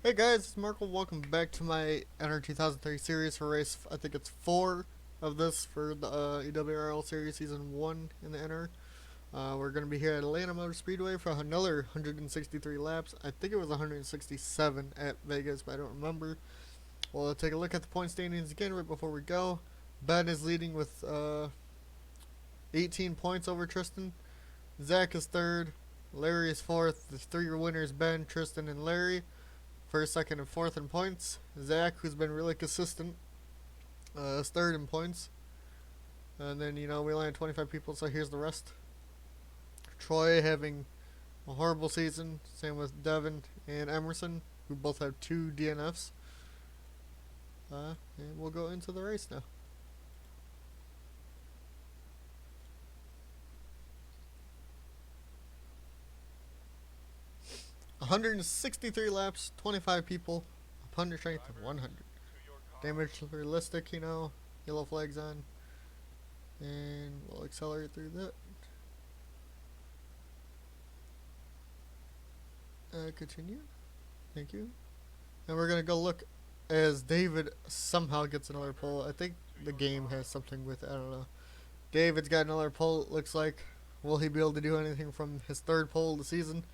Hey guys, it's Markel. Welcome back to my Enter 2003 series for race. I think it's 4 of this for the EWRL series season 1 in the Enter. We're going to be here at Atlanta Motor Speedway for another 163 laps. I think it was 167 at Vegas, but I don't remember. We'll take a look at the point standings again right before we go. Ben is leading with 18 points over Tristen. Zach is third. Larry is fourth. The three winners, Ben, Tristen, and Larry. First, second, and fourth in points. Zach, who's been really consistent, is third in points. And then, we only had 25 people, so here's the rest. Troy having a horrible season. Same with Devin and Emerson, who both have 2 DNFs. And we'll go into the race now. "163 laps, 25 people, opponent strength of 100. Damage realistic, yellow flags on. And we'll accelerate through that. Continue. Thank you. And we're going to go look as David somehow gets another pole. I think the game has something with it. I don't know. David's got another pole, it looks like. Will he be able to do anything from his third pole of the season?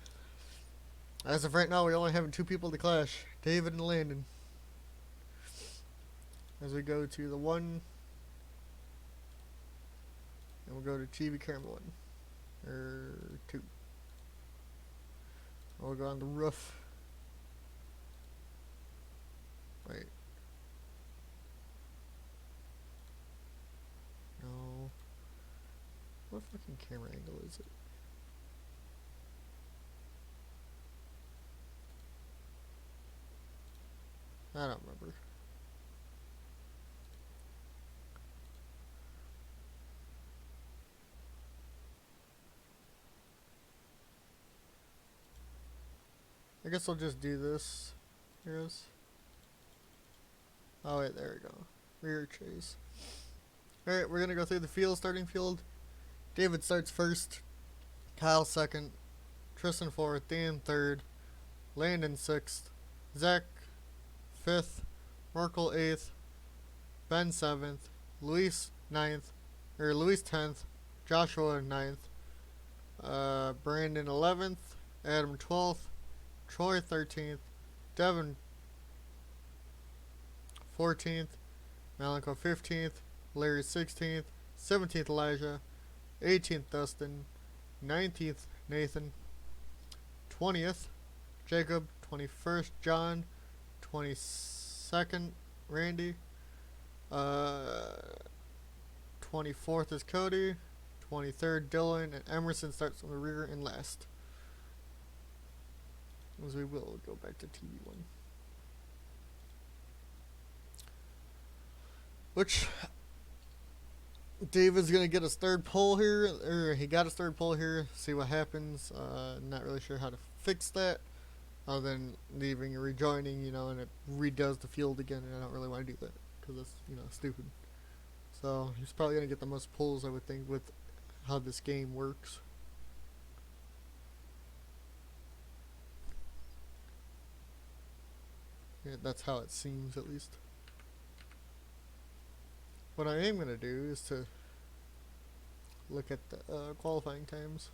As of right now, we only have 2 people to clash. David and Landen. As we go to the 1. And we'll go to TV camera 1. Or 2. We'll go on the roof. Wait. No. What fucking camera angle is it? I don't remember. I guess I'll just do this. Here's. Oh wait, there we go. Rear chase. Alright, we're gonna go through the field, starting field. David starts first. Kyle second. Tristen fourth. Dan third. Landen sixth. Zach fifth. Markel eighth. Ben seventh. Luis ninth. Luis 10th. Joshua ninth. Brandon 11th. Adam 12th. Troy 13th. Devin 14th. Malenko 15th. Larry 16th. 17th Elijah. 18th Dustin. 19th Nathan. 20th Jacob. 21st John. 22nd Randy. 24th is Cody. 23rd Dylan, and Emerson starts on the rear and last. As we will go back to TV1. Which David's gonna get his third pole here, or he got his third pole here. See what happens. Not really sure how to fix that, other than leaving and rejoining, and it redoes the field again. And I don't really want to do that because it's stupid. So he's probably gonna get the most pulls, I would think, with how this game works. Yeah, that's how it seems, at least. What I am gonna do is to look at the qualifying times.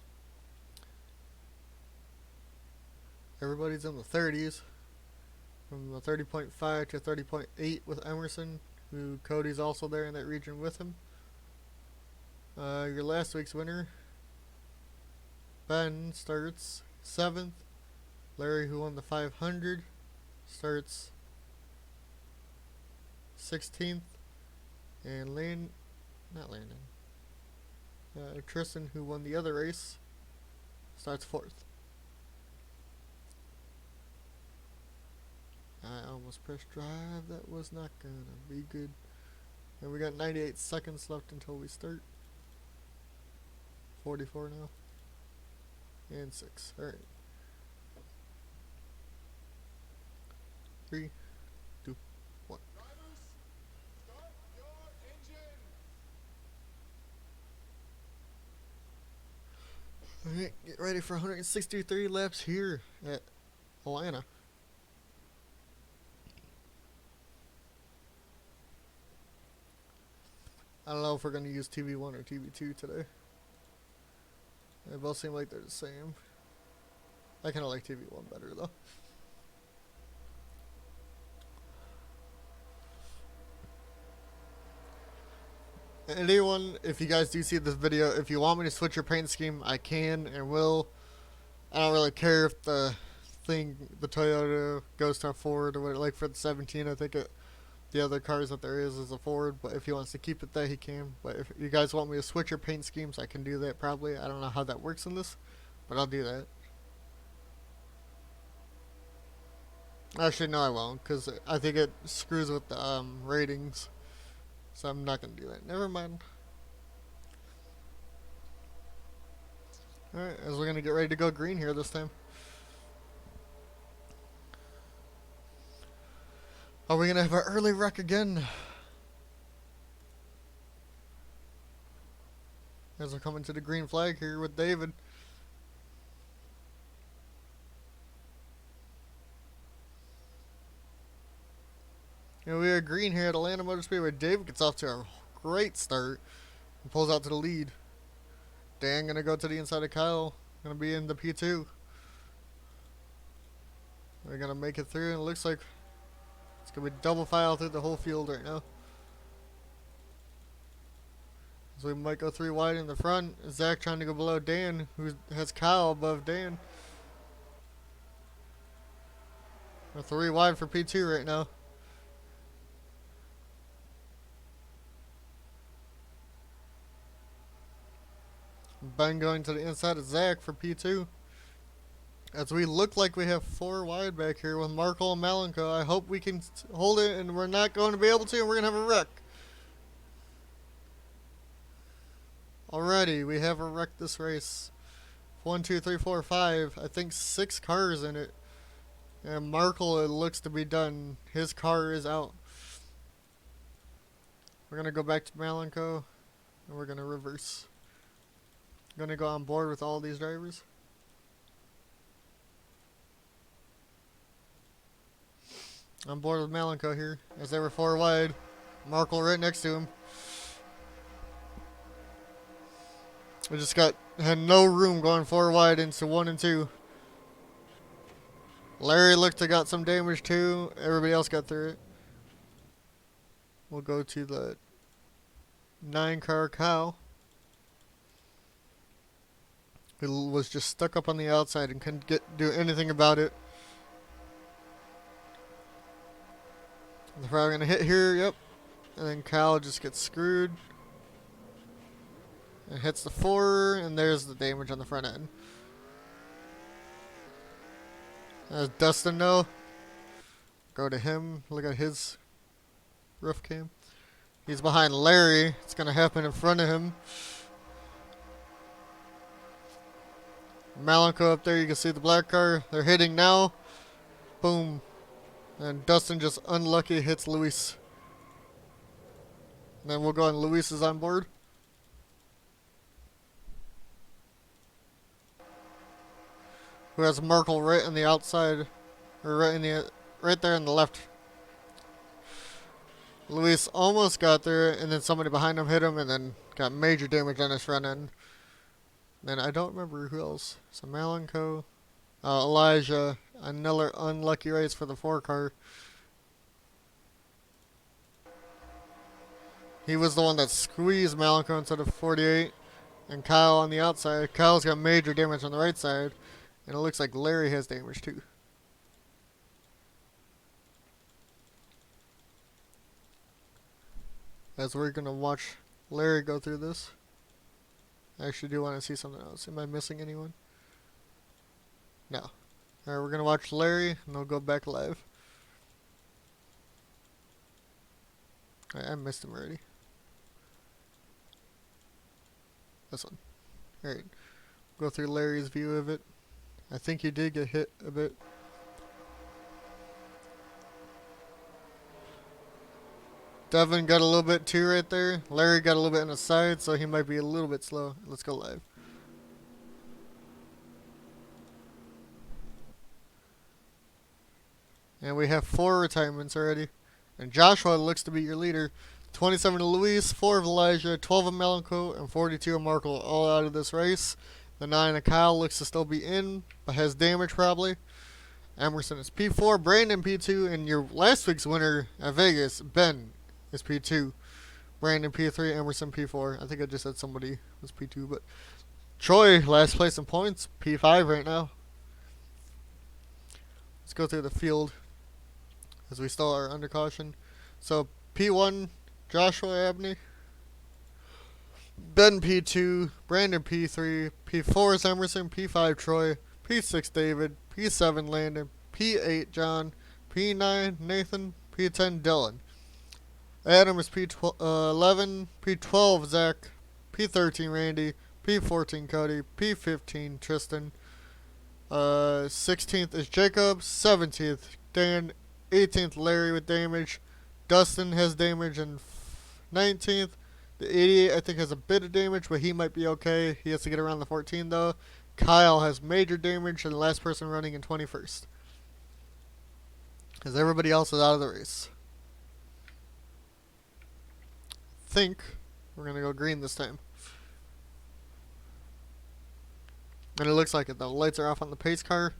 Everybody's in the 30s, from the 30.5 to 30.8 with Emerson, who Cody's also there in that region with him. Your last week's winner, Ben, starts 7th. Larry, who won the 500, starts 16th. And Tristen, who won the other race, starts 4th. I almost pressed drive. That was not gonna be good. And we got 98 seconds left until we start. 44 now. And 6. Alright. 3, 2, 1. Alright, get ready for 163 laps here at Atlanta. don't know if we're going to use TV1 or TV2 today. They both seem like they're the same. I kind of like TV1 better though. Anyone, if you guys do see this video, if you want me to switch your paint scheme, I can and will. I don't really care if the Toyota goes to a Ford or what. Like for the 17, I think the other cars that there is a Ford. But if he wants to keep it there, he can. But if you guys want me to switch your paint schemes, I can do that probably. I don't know how that works in this, but I'll do that. Actually, no, I won't, because I think it screws with the ratings. So I'm not going to do that. Never mind. Alright, as we're going to get ready to go green here this time. Are we going to have an early wreck again? As we're coming to the green flag here with David. You know, we are green here at Landen Motor Speedway. David gets off to a great start and pulls out to the lead. Dan gonna go to the inside of Kyle. Gonna be in the P2. We're gonna make it through, and it looks like it's gonna be double file through the whole field right now. So we might go 3 wide in the front. Zach trying to go below Dan, who has Kyle above Dan. We're 3 wide for P2 right now. Ben going to the inside of Zach for P2. As we look like we have 4 wide back here with Markel and Malenko. I hope we can hold it, and we're not going to be able to, and we're going to have a wreck. Already, we have a wreck this race. 1, 2, 3, 4, 5. I think 6 cars in it. And Markel, it looks to be done. His car is out. We're going to go back to Malenko, and we're going to reverse. Gonna go on board with all these drivers. On board with Malenko here, as they were 4 wide. Markel right next to him. We just had no room going 4 wide into 1 and 2. Larry looked to got some damage too. Everybody else got through it. We'll go to the 9 car Kyle. Who was just stuck up on the outside and couldn't do anything about it. They're probably gonna hit here, yep. And then Kyle just gets screwed. And hits the 4, and there's the damage on the front end. As Dustin know. Go to him. Look at his roof cam. He's behind Larry. It's gonna happen in front of him. Malenko up there, you can see the black car. They're hitting now. Boom. And Dustin just unlucky hits Luis. And then we'll go on. Luis is on board. Who has Markel right on the outside. Or right there on the left. Luis almost got there, and then somebody behind him hit him, and then got major damage on his front end. Then I don't remember who else. So Malenko, Elijah, another unlucky race for the 4 car. He was the one that squeezed Malenko into the 48, and Kyle on the outside. Kyle's got major damage on the right side, and it looks like Larry has damage too. As we're gonna watch Larry go through this. I actually do want to see something else. Am I missing anyone? No. Alright, we're going to watch Larry, and I'll go back live. I missed him already. This one. Alright. Go through Larry's view of it. I think he did get hit a bit. Devin got a little bit too right there. Larry got a little bit on the side, so he might be a little bit slow. Let's go live. And we have 4 retirements already. And Joshua looks to be your leader. 27 of Luis, 4 of Elijah, 12 of Malenko, and 42 of Markel, all out of this race. The 9 of Kyle looks to still be in, but has damage probably. Emerson is P4, Brandon P2, and your last week's winner at Vegas, Ben, is P2. Brandon P3, Emerson P4. I think I just said somebody was P2, but Troy, last place in points, P5 right now. Let's go through the field as we still are under caution. So P1, Joshua Abney. Ben P2, Brandon P3, P4 is Emerson, P5 Troy, P6 David, P7 Landen, P8 John, P9 Nathan, P10 Dylan. Adam is P11, P12 Zach, P13 Randy, P14 Cody, P15 Tristen, 16th is Jacob, 17th Dan, 18th Larry with damage, Dustin has damage, and 19th. The 88 I think has a bit of damage, but he might be okay. He has to get around the 14 though. Kyle has major damage, and the last person running in 21st. Because everybody else is out of the race. I think we're going to go green this time. And it looks like it. The lights are off on the pace car.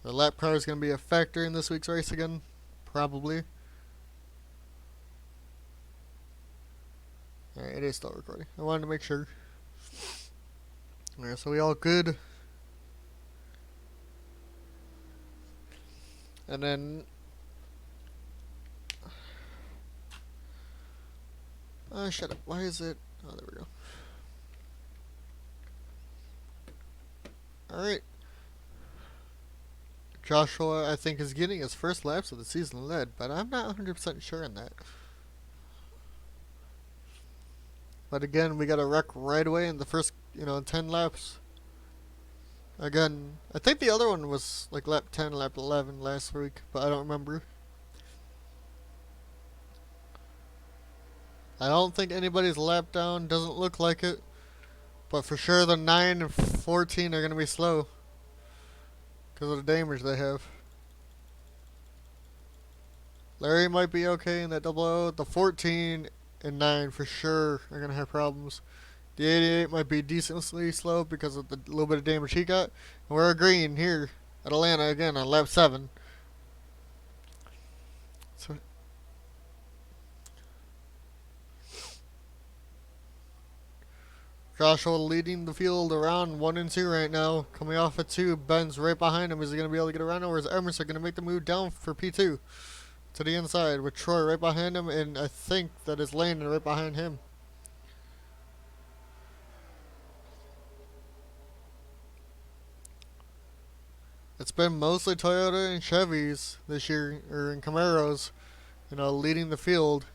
The lap car is going to be a factor in this week's race again. Probably. Alright, it is still recording. I wanted to make sure. Alright, so we all good. And then... shut up. Why is it... Oh, there we go. Alright. Joshua, I think, is getting his first laps of the season led, but I'm not 100% sure on that. But again, we got a wreck right away in the first, 10 laps. Again, I think the other one was like lap 10, lap 11 last week, but I don't remember. I don't think anybody's lap down, doesn't look like it. But for sure the 9 and 14 are going to be slow because of the damage they have. Larry might be okay in that double O. The 14 and 9 for sure are going to have problems. The 88 might be decently slow because of the little bit of damage he got. And we're green here at Atlanta again on lap 7. So Joshua leading the field around 1 and 2 right now. Coming off at 2. Ben's right behind him. Is he going to be able to get around, or is Emerson going to make the move down for P2 to the inside with Troy right behind him, and I think that is Landen right behind him. It's been mostly Toyota and Chevys this year, or in Camaros, leading the field.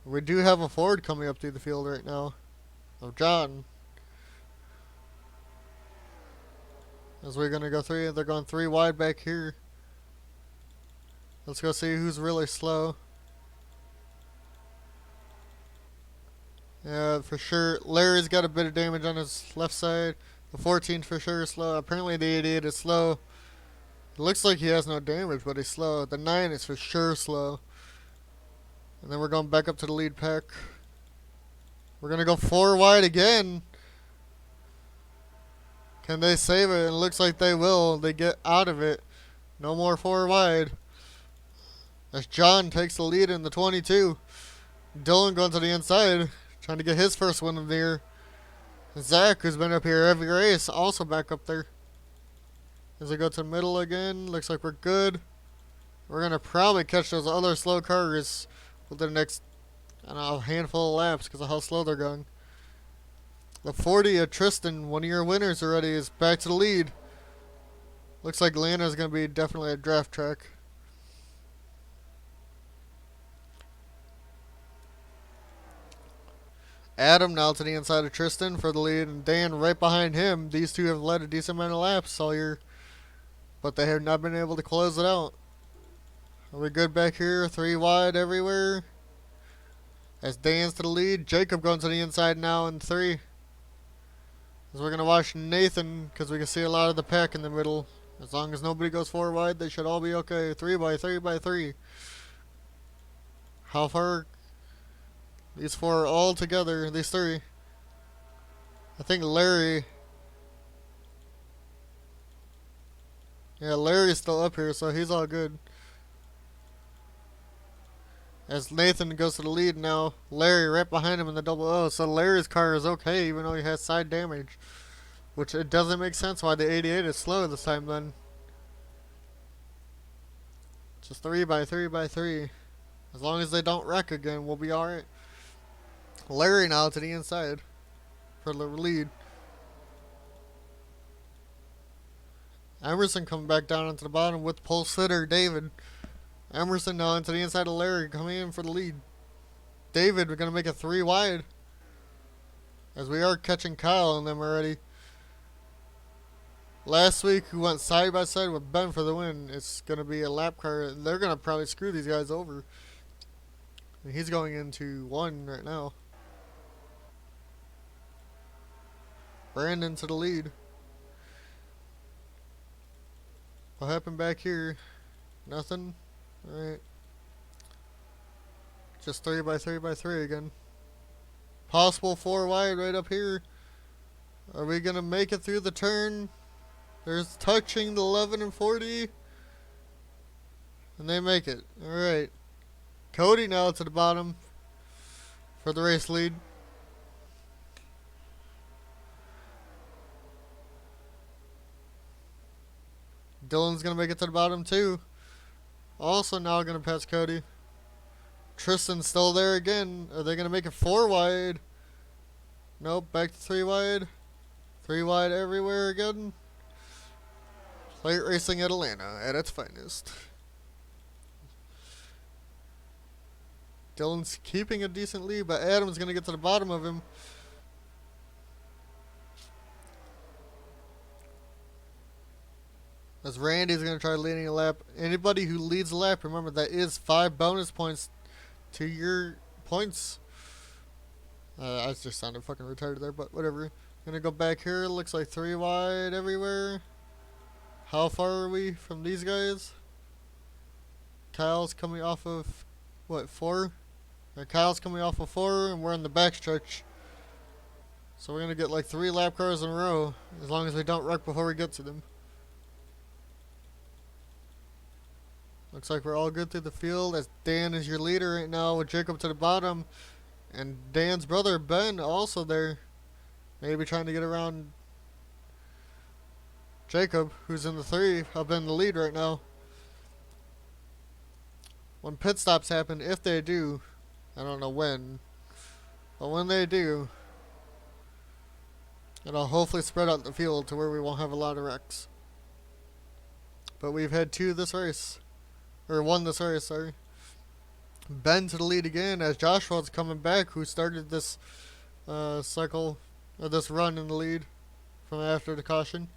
We do have a Ford coming up through the field right now. Of John. As we're going to go 3, they're going 3 wide back here. Let's go see who's really slow. Yeah, for sure. Larry's got a bit of damage on his left side. The 14 for sure is slow. Apparently the 88 is slow. It looks like he has no damage, but he's slow. The 9 is for sure slow. And then we're going back up to the lead pack. We're going to go 4 wide again. Can they save it? It looks like they will. They get out of it. No more 4 wide. As John takes the lead in the 22. Dylan going to the inside, trying to get his first win of the year. Zach, who's been up here every race, also back up there. As we go to the middle again, looks like we're good. We're going to probably catch those other slow cars with the next, handful of laps because of how slow they're going. The 40 of Tristen, one of your winners already, is back to the lead. Looks like Atlanta's going to be definitely a draft track. Adam now to the inside of Tristen for the lead, and Dan right behind him. These two have led a decent amount of laps all year, but they have not been able to close it out. Are we good back here? 3 wide everywhere. As Dan's to the lead. Jacob going to the inside now in 3. As we're going to watch Nathan, because we can see a lot of the pack in the middle As long as nobody goes 4 wide, they should all be okay. 3 by 3 by 3. How far? These 4 all together. These 3. I think Larry. Yeah, Larry's still up here, so he's all good. As Nathan goes to the lead now, Larry right behind him in the double O. So Larry's car is okay, even though he has side damage. Which it doesn't make sense why the 88 is slow this time then. Just 3 by 3 by 3. As long as they don't wreck again, we'll be alright. Larry now to the inside for the lead. Emerson coming back down into the bottom with pole sitter David. Emerson now into the inside of Larry, coming in for the lead. David, we're going to make it 3 wide. As we are catching Kyle and them already. Last week, we went side by side with Ben for the win. It's going to be a lap car. They're going to probably screw these guys over. And he's going into 1 right now. Brandon to the lead. What happened back here? Nothing? Alright. Just 3 by 3 by 3 again. Possible 4 wide right up here. Are we going to make it through the turn? There's touching the 11 and 40. And they make it. Alright. Cody now to the bottom for the race lead. Dylan's going to make it to the bottom too. Also now going to pass Cody. Tristen's still there again. Are they going to make it 4 wide? Nope, back to 3 wide. 3 wide everywhere again. Plate racing at Atlanta at its finest. Dylan's keeping a decent lead, but Adam's going to get to the bottom of him. As Randy's going to try leading a lap. Anybody who leads a lap, remember, that is 5 bonus points to your points. I just sounded fucking retarded there, but whatever. Gonna go back here. Looks like 3 wide everywhere. How far are we from these guys? Kyle's coming off of, what, 4? Kyle's coming off of 4, and we're in the backstretch. So we're gonna get like 3 lap cars in a row, as long as we don't wreck before we get to them. Looks like we're all good through the field, as Dan is your leader right now with Jacob to the bottom. And Dan's brother, Ben, also there. Maybe trying to get around Jacob, who's in the 3, up in the lead right now. When pit stops happen, if they do, I don't know when, but when they do, it'll hopefully spread out the field to where we won't have a lot of wrecks. But we've had 2 this race. Or 1 this race, sorry. Ben to the lead again as Joshua's coming back, who started this cycle, or this run in the lead from after the caution.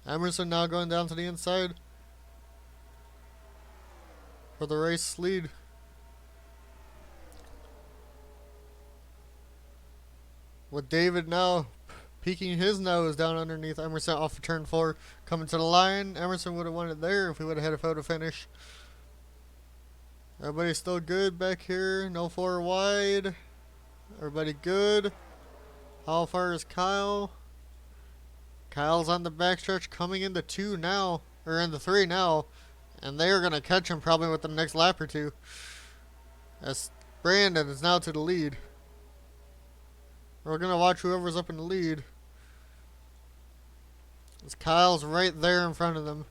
Emerson now going down to the inside for the race lead. With David now peeking his nose down underneath Emerson off of turn 4, coming to the line. Emerson would have won it there if we would have had a photo finish. Everybody's still good back here. No 4 wide. Everybody good. How far is Kyle? Kyle's on the backstretch, coming into 2 now, or into 3 now, and they are going to catch him probably with the next lap or 2. As Brandon is now to the lead. We're going to watch whoever's up in the lead. As Kyle's right there in front of them.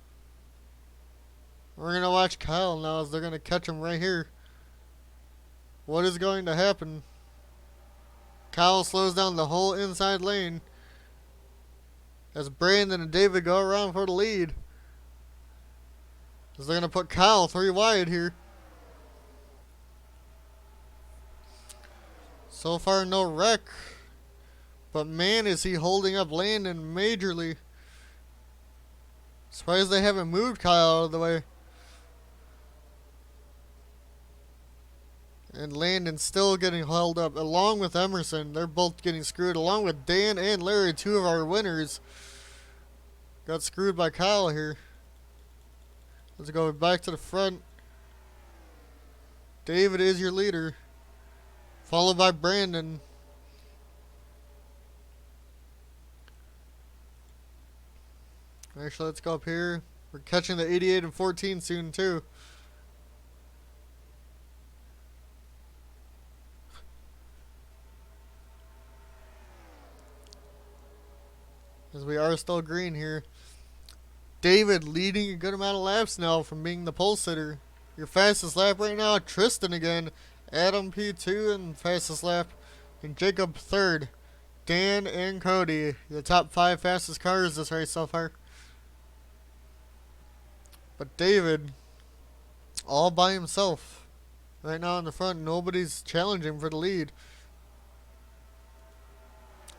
We're going to watch Kyle now as they're going to catch him right here. What is going to happen? Kyle slows down the whole inside lane as Brandon and David go around for the lead. As they're going to put Kyle 3 wide here. So far no wreck. But man, is he holding up Landen majorly. Surprised they haven't moved Kyle out of the way. And Landen still getting held up, along with Emerson. They're both getting screwed, along with Dan and Larry, two of our winners. Got screwed by Kyle here. Let's go back to the front. David is your leader, followed by Brandon. Actually, let's go up here. We're catching the 88 and 14 soon, too. As we are still green here. David leading a good amount of laps now from being the pole sitter. Your fastest lap right now, Tristen again. Adam P2 and fastest lap. And Jacob third. Dan and Cody, the top 5 fastest cars this race so far. But David, all by himself. Right now in the front, nobody's challenging for the lead.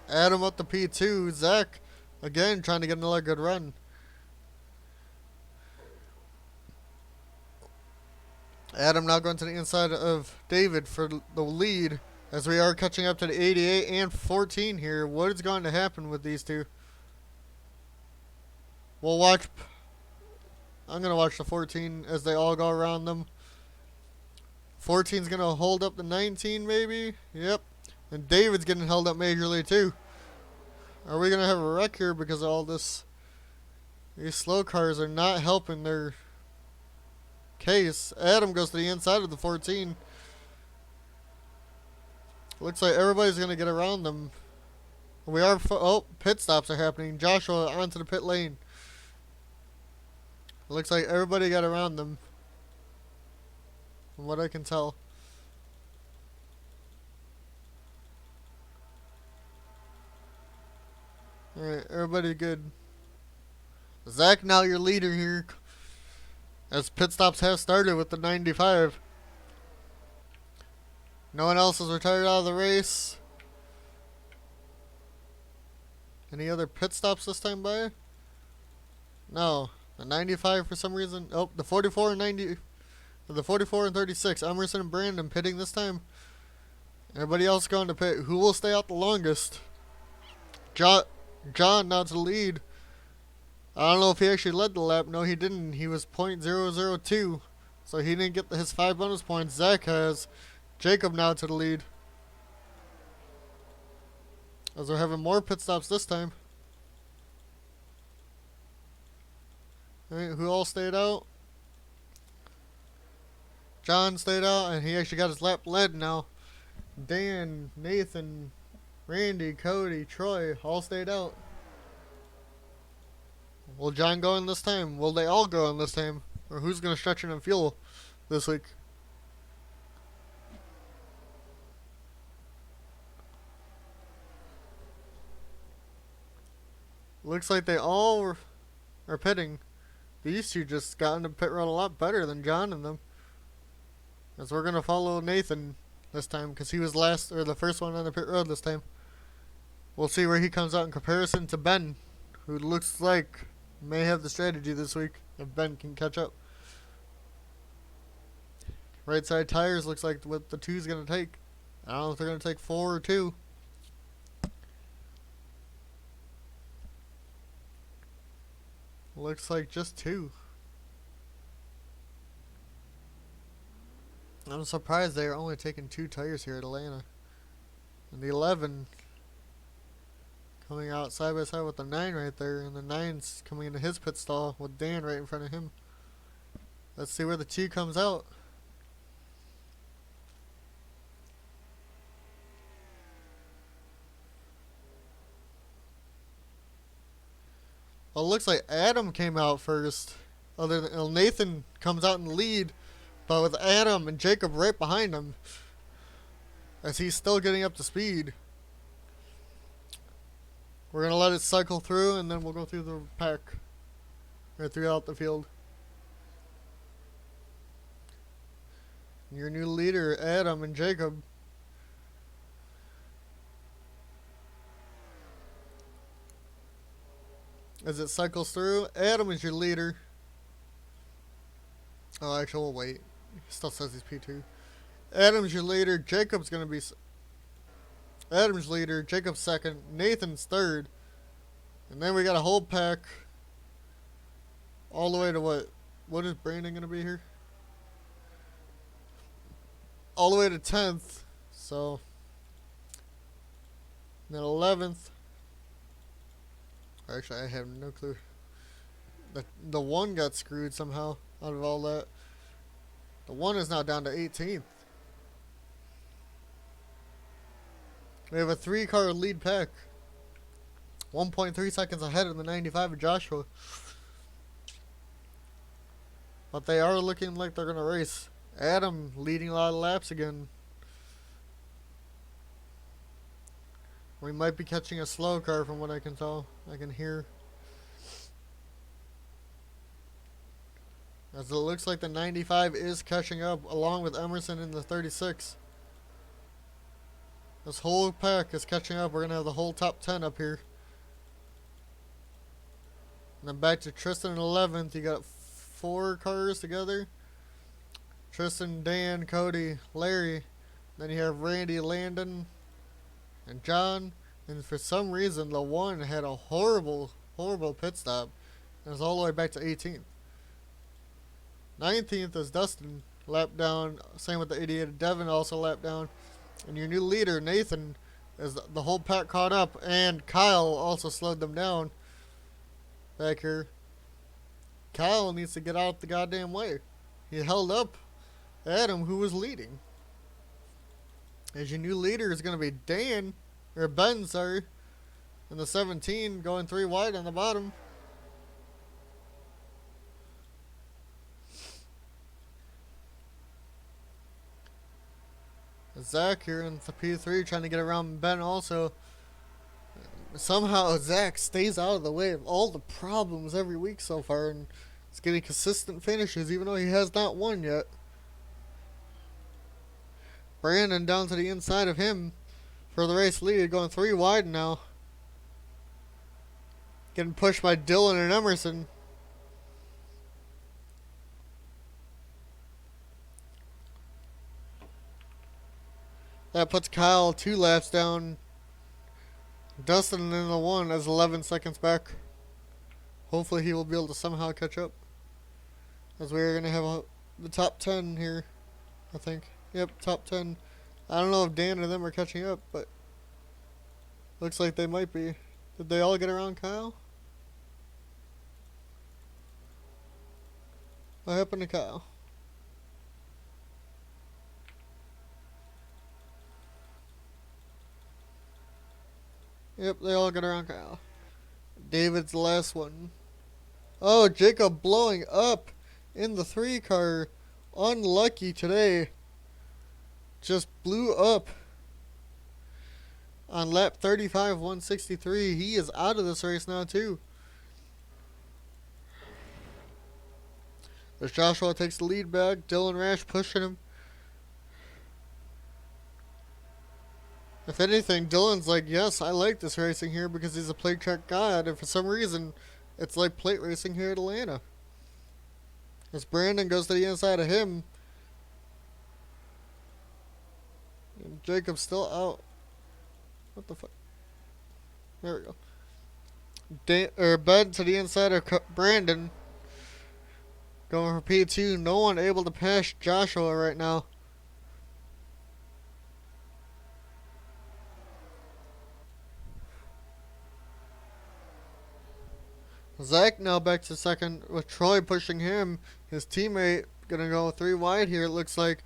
Adam up to P2. Zach, again, trying to get another good run. Adam now going to the inside of David for the lead. As we are catching up to the 88 and 14 here. What is going to happen with these two? We'll watch. I'm going to watch the 14 as they all go around them. 14's going to hold up the 19 maybe. Yep. And David's getting held up majorly too. Are we going to have a wreck here because of all this? These slow cars are not helping their case. Adam goes to the inside of the 14. Looks like everybody's going to get around them. We are... Oh, pit stops are happening. Jousha onto the pit lane. Looks like everybody got around them, from what I can tell. Alright, everybody good. Zach, now your leader here, as pit stops have started with the 95. No one else is retired out of the race. Any other pit stops this time by? No. The 95 for some reason. Oh, the 44 and 90. The 44 and 36. Emerson and Brandon pitting this time. Everybody else going to pit. Who will stay out the longest? John now to the lead. I don't know if he actually led the lap. No, he didn't. He was .002. So he didn't get his 5 bonus points. Zach has. Jacob now to the lead. As we're having more pit stops this time. Alright, who all stayed out? John stayed out, and he actually got his lap led now. Dan, Nathan, Randy, Cody, Troy, all stayed out. Will John go in this time? Will they all go in this time? Or who's going to stretch in and fuel this week? Looks like they all are pitting. These two just got into pit road a lot better than John and them. As we're going to follow Nathan this time, because he was last, or the first one on the pit road this time. We'll see where he comes out in comparison to Ben, who looks like may have the strategy this week if Ben can catch up. Right side tires looks like what the 2's going to take. I don't know if they're going to take 4 or 2. Looks like just 2. I'm surprised they are only taking 2 tires here at Atlanta. And the 11 coming out side by side with the 9 right there. And the 9's coming into his pit stall with Dan right in front of him. Let's see where the 2 comes out. Well, it looks like Adam came out first. Other than Nathan comes out in the lead, but with Adam and Jacob right behind him, as he's still getting up to speed. We're gonna let it cycle through, and then we'll go through the pack, or throughout the field. Your new leader, Adam and Jacob. As it cycles through, Adam is your leader. Oh, actually, we'll wait. He still says he's P2. Adam's your leader. Jacob's going to be... Adam's leader. Jacob's second. Nathan's third. And then we got a whole pack all the way to what? What is Brandon going to be here? All the way to 10th. So... And then 11th. Actually, I have no clue. The one got screwed somehow out of all that. The one is now down to 18th. We have a 3-car lead pack. 1.3 seconds ahead of the 95 of Jousha. But they are looking like they're going to race. Adam leading a lot of laps again. We might be catching a slow car from what I can tell. I can hear. As it looks like the 95 is catching up along with Emerson in the 36. This whole pack is catching up. We're going to have the whole top 10 up here. And then back to Tristen in 11th. You got 4 cars together. Tristen, Dan, Cody, Larry. Then you have Randy, Landen, and John. And for some reason, the one had a horrible pit stop. And it's all the way back to 18th. 19th is Dustin, lap down. Same with the 88. Devin also lap down. And your new leader, Nathan, is the whole pack caught up. And Kyle also slowed them down back here. Kyle needs to get out the goddamn way. He held up Adam, who was leading. As your new leader is going to be Ben, sorry. In the 17, going 3 wide on the bottom. Zach here in the P3 trying to get around Ben also. Somehow Zach stays out of the way of all the problems every week so far and is getting consistent finishes even though he has not won yet. Brandon down to the inside of him for the race lead, going 3 wide now. Getting pushed by Dylan and Emerson. That puts Kyle 2 laps down. Dustin in the 1 as 11 seconds back. Hopefully he will be able to somehow catch up. As we're going to have the top 10 here, I think. Yep, top 10. I don't know if Dan and them are catching up, but looks like they might be. Did they all get around Kyle? What happened to Kyle? Yep, they all got around Kyle. David's the last one. Oh, Jacob blowing up in the 3 car. Unlucky today. Just blew up on lap 35, 163. He is out of this race now, too. As Joshua takes the lead back. Dylan Rash pushing him. If anything, Dylan's like, yes, I like this racing here because he's a plate track god, and for some reason, it's like plate racing here at Atlanta. As Brandon goes to the inside of him, and Jacob's still out. What the fuck? There we go. Ben to the inside of Brandon. Going for P2. No one able to pass Joshua right now. Zach now back to second with Troy pushing him. His teammate gonna go 3 wide here. It looks like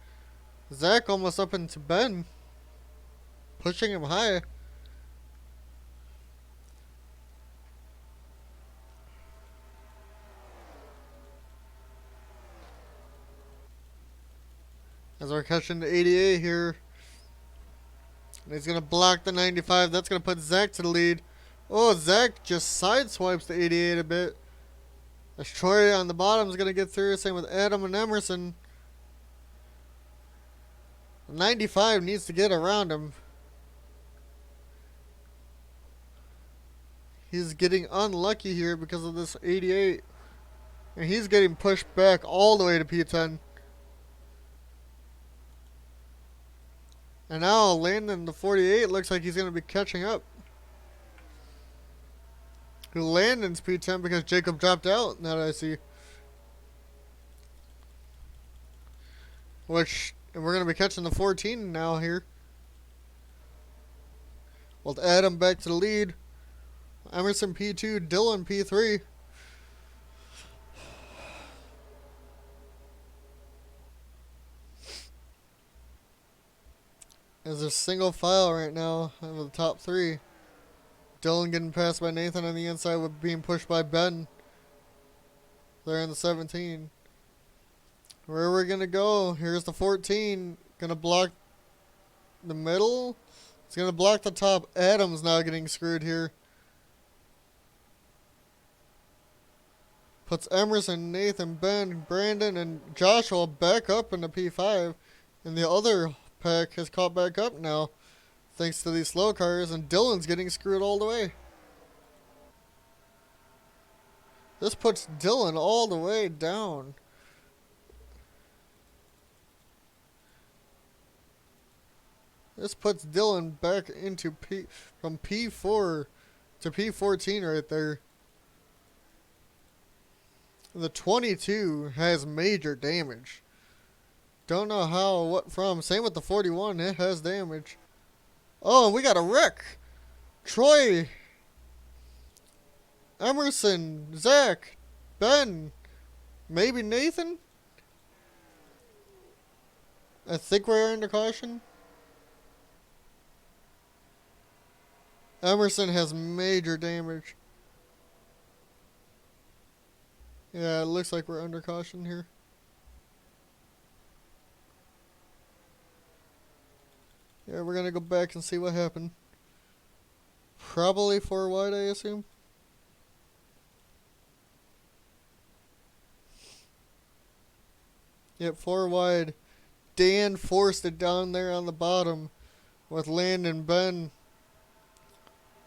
Zach almost up into Ben. Pushing him high. As we're catching the 88 here. And he's gonna block the 95. That's gonna put Zach to the lead. Oh, Zach just sideswipes the 88 a bit. As Troy on the bottom is going to get through. Same with Adam and Emerson. The 95 needs to get around him. He's getting unlucky here because of this 88. And he's getting pushed back all the way to P10. And now Landen, the 48, looks like he's going to be catching up. Landen's P10 because Jacob dropped out, now that I see. Which, and we're going to be catching the 14 now here. We'll add him back to the lead. Emerson P2, Dylan P3. There's a single file right now of the top three. Dylan getting passed by Nathan on the inside with being pushed by Ben. They're in the 17. Where are we going to go? Here's the 14. Going to block the middle. It's going to block the top. Adam's now getting screwed here. Puts Emerson, Nathan, Ben, Brandon, and Joshua back up in the P5. And the other pack has caught back up now, thanks to these slow cars. And Dylan's getting screwed all the way. This puts Dylan all the way down. This puts Dylan back into from P4 to P14 right there. The 22 has major damage. Don't know how, what from. Same with the 41, it has damage. Oh, we got a wreck. Troy, Emerson, Zach, Ben, maybe Nathan? I think we're under caution. Emerson has major damage. Yeah, it looks like we're under caution here. Yeah, we're gonna go back and see what happened. Probably 4 wide, I assume. Yep, 4 wide. Dan forced it down there on the bottom with Landen and Ben.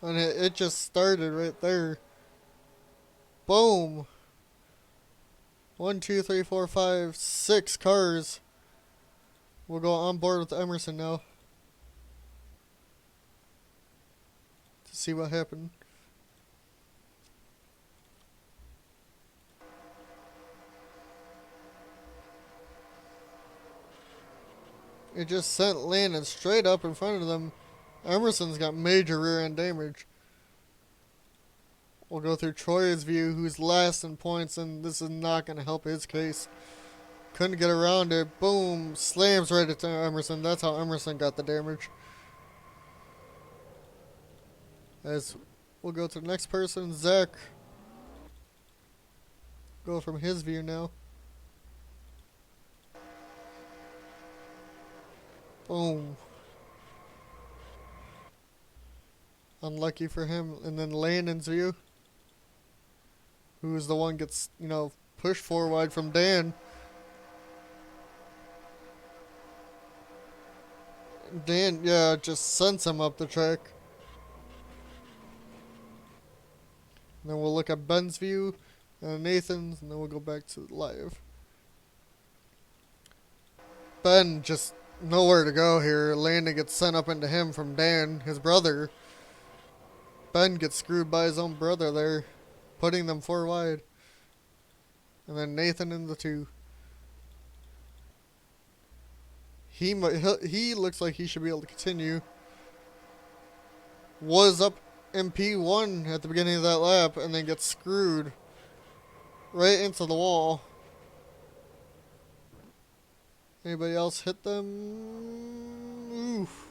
And it just started right there. Boom. 1, 2, 3, 4, 5, 6 cars. We'll go on board with Emerson now. To see what happened. It just sent Landen straight up in front of them. Emerson's got major rear end damage. We'll go through Troy's view, who's last in points, and this is not going to help his case. Couldn't get around it. Boom. Slams right into Emerson. That's how Emerson got the damage. As we'll go to the next person, Zach. Go from his view now. Boom. Unlucky for him. And then Landen's view. Who's the one gets, pushed 4 wide from Dan. Dan, yeah, just sends him up the track. And then we'll look at Ben's view and Nathan's, and then we'll go back to live. Ben just nowhere to go here. Landen gets sent up into him from Dan, his brother. Ben gets screwed by his own brother there, putting them 4 wide. And then Nathan in the 2. He looks like he should be able to continue. Was up in P1 at the beginning of that lap and then gets screwed right into the wall. Anybody else hit them? Oof.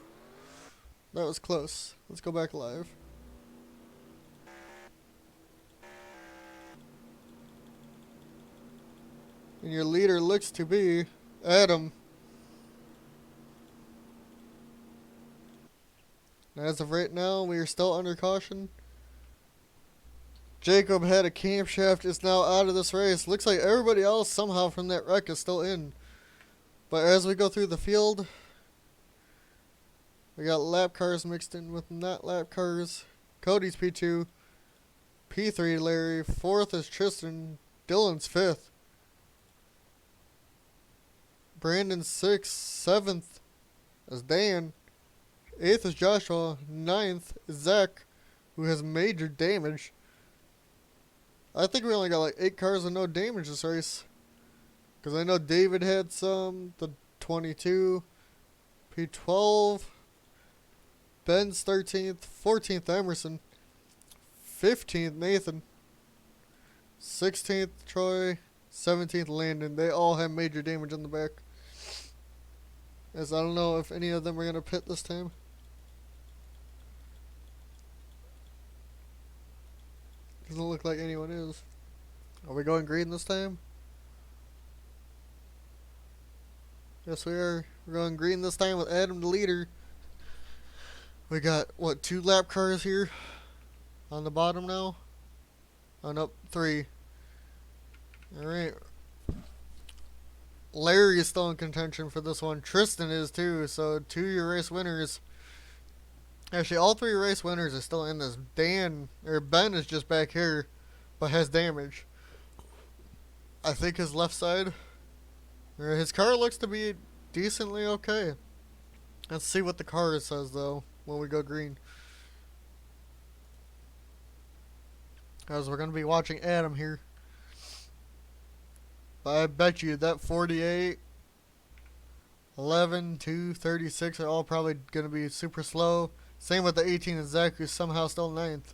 That was close. Let's go back live. And your leader looks to be Adam. As of right now, we are still under caution. Jacob had a camshaft, is now out of this race. Looks like everybody else somehow from that wreck is still in. But as we go through the field, we got lap cars mixed in with not lap cars. Cody's P2. P3 Larry. 4th is Tristen. Dylan's 5th. Brandon's 6th. 7th is Dan. 8th is Jousha. 9th is Zach, who has major damage. I think we only got like 8 cars with no damage this race. Because I know David had some. The 22. P12. Ben's 13th. 14th Emerson. 15th Nathan. 16th Troy. 17th Landen. They all have major damage on the back. As I don't know if any of them are going to pit this time. Doesn't look like anyone is. Are we going green this time? Yes, we are. We're going green this time with Adam the leader. We got, what, 2 lap cars here on the bottom now? Oh, nope, 3. Alright. Larry is still in contention for this one. Tristen is too, so 2 of your race winners. Actually, all 3 race winners are still in this. Ben is just back here, but has damage. I think his left side. His car looks to be decently okay. Let's see what the car says, though, when we go green. As we're going to be watching Adam here. But I bet you that 48, 11, 2, 36 are all probably going to be super slow. Same with the 18 and Zach, who's somehow still 9th.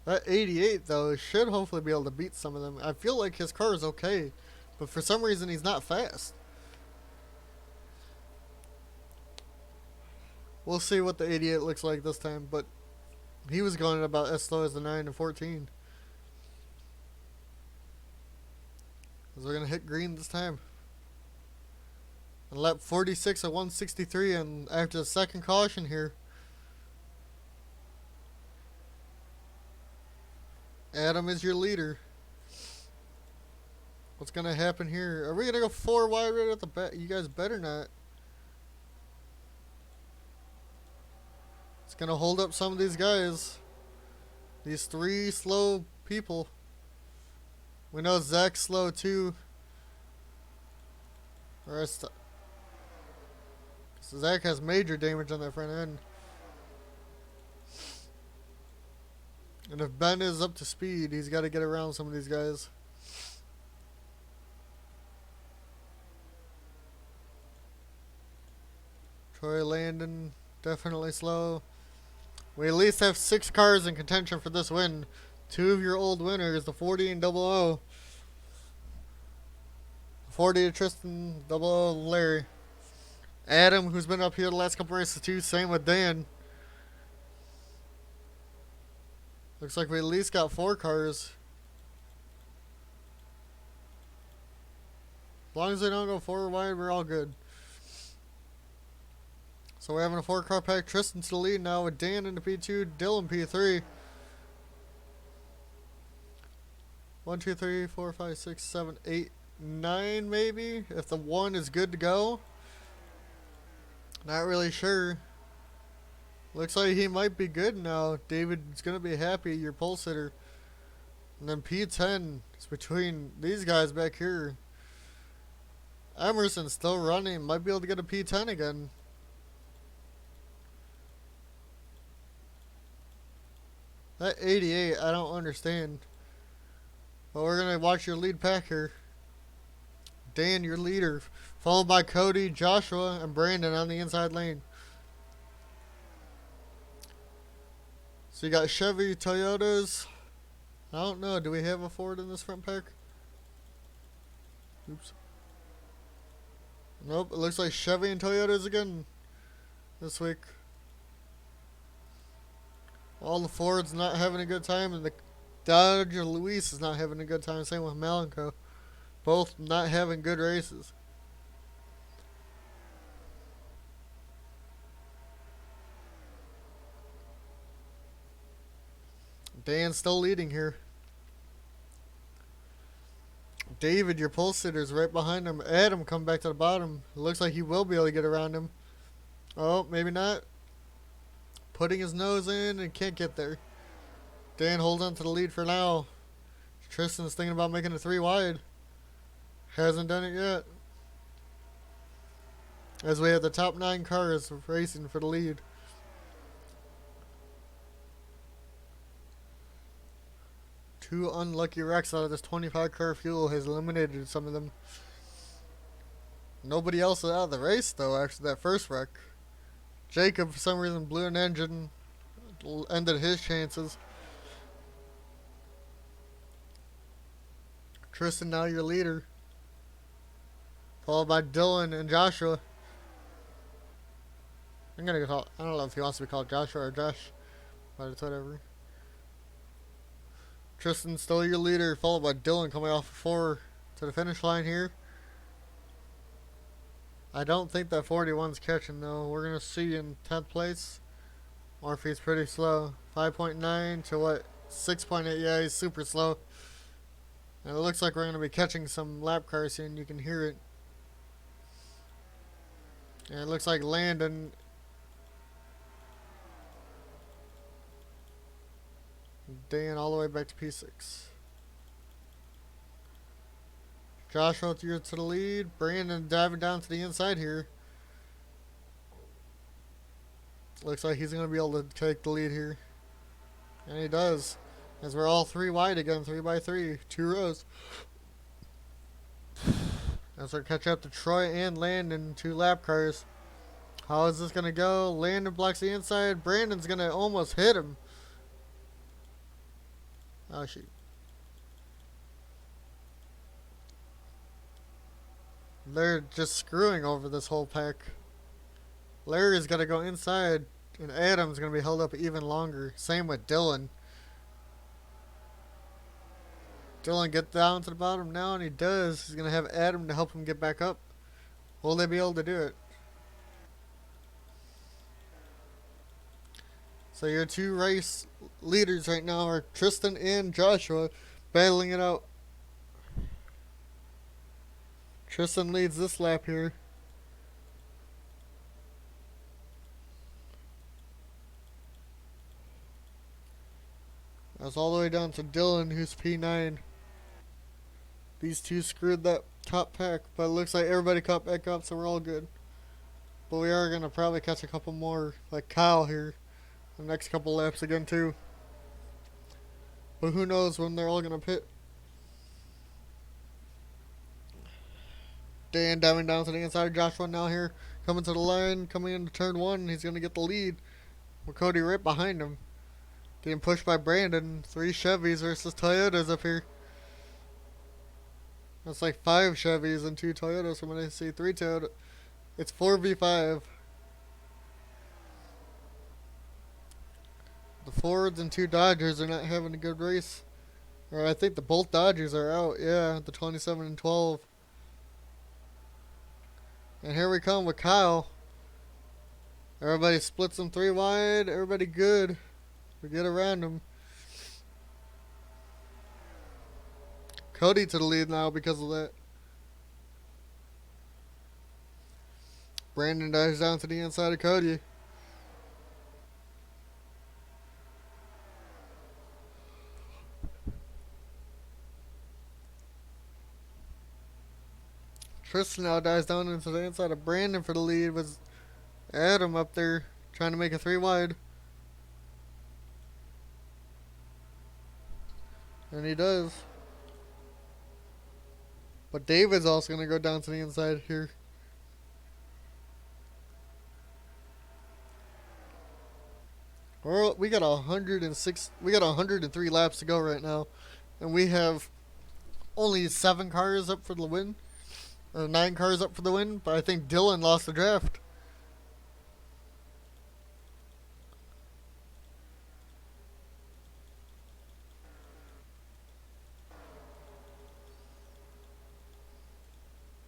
That 88, though, should hopefully be able to beat some of them. I feel like his car is okay, but for some reason he's not fast. We'll see what the 88 looks like this time, but he was going about as slow as the 9 and 14. Because we're going to hit green this time. On lap 46 at 163, and after the second caution here, Adam is your leader. What's going to happen here? Are we going to go 4 wide right at the back? You guys better not. It's going to hold up some of these guys. These 3 slow people. We know Zach's slow too. Zach has major damage on that front end. And if Ben is up to speed, he's got to get around some of these guys. Troy Landen, definitely slow. We at least have 6 cars in contention for this win. 2 of your old winners, the 40 and 00. 40 to Tristen, 00 Larry. Adam, who's been up here the last couple races too, same with Dan. Looks like we at least got 4 cars. As long as they don't go 4 wide, we're all good. So we're having a 4-car pack. Tristan's the lead now with Dan in the P2, Dylan P3. 1, 2, 3, 4, 5, 6, 7, 8, 9 maybe. If the 1 is good to go. Not really sure. Looks like he might be good now. David's going to be happy, your pole sitter. And then P10 is between these guys back here. Emerson's still running. Might be able to get a P10 again. That 88, I don't understand. But we're going to watch your lead pack here. Dan, your leader. Followed by Cody, Joshua, and Brandon on the inside lane. So you got Chevy, Toyotas. I don't know. Do we have a Ford in this front pack? Oops. Nope. It looks like Chevy and Toyotas again this week. All the Fords not having a good time, and the Dodge Luis is not having a good time. Same with Malenko. Both not having good races. Dan's still leading here. David, your pole sitter's right behind him. Adam come back to the bottom. It looks like he will be able to get around him. Oh, maybe not. Putting his nose in and can't get there. Dan holds on to the lead for now. Tristan's thinking about making a 3 wide. Hasn't done it yet. as we have the top 9 cars racing for the lead. Two unlucky wrecks out of this 25 car fuel has eliminated some of them. Nobody else is out of the race though after that first wreck. Jacob for some reason blew an engine, ended his chances. Tristen now your leader, followed by Dylan and Joshua. I'm gonna call, I don't know if he wants to be called Joshua or Josh, but it's whatever. Tristen still your leader, followed by Dylan coming off 4 to the finish line here. I don't think that 41's catching though. We're gonna see in 10th place, or if he's pretty slow. 5.9 to what? 6.8. Yeah, he's super slow. And it looks like we're gonna be catching some lap cars soon. You can hear it. And it looks like Landen. Dan all the way back to P6. Joshua to the lead. Brandon diving down to the inside here. Looks like he's going to be able to take the lead here. And he does. As we're all 3 wide again. 3 by 3. 2 rows. As we catch up to Troy and Landon. 2 lap cars. How is this going to go? Landon blocks the inside. Brandon's going to almost hit him. Oh, shoot. They're just screwing over this whole pack. Larry's got to go inside, and Adam's going to be held up even longer. Same with Dylan. Dylan get down to the bottom now, and he does. He's going to have Adam to help him get back up. Will they be able to do it? So your 2 race leaders right now are Tristen and Joshua battling it out. Tristen leads this lap here. That's all the way down to Dylan, who's P9. These 2 screwed that top pack, but it looks like everybody caught back up, so we're all good. But we are going to probably catch a couple more, like Kyle here, the next couple laps again too. But who knows when they're all going to pit. Dan diving down to the inside. Joshua now here, coming to the line, coming into turn 1. He's going to get the lead. With Cody right behind him. Getting pushed by Brandon. 3 Chevys versus Toyotas up here. That's like 5 Chevys and 2 Toyotas from what I see. 3 Toyotas. It's 4v5. The Fords and 2 Dodgers are not having a good race. Or I think the both Dodgers are out. Yeah, the 27 and 12. And here we come with Kyle. Everybody splits them 3 wide. Everybody good. We get around them. Cody to the lead now because of that. Brandon dives down to the inside of Cody. Tristen now dives down into the inside of Brandon for the lead with Adam up there trying to make a 3 wide. And he does. But David's also going to go down to the inside here. We got 106. We got 103 laps to go right now, and we have only 7 cars up for the win, or 9 cars up for the win. But I think Dylan lost the draft.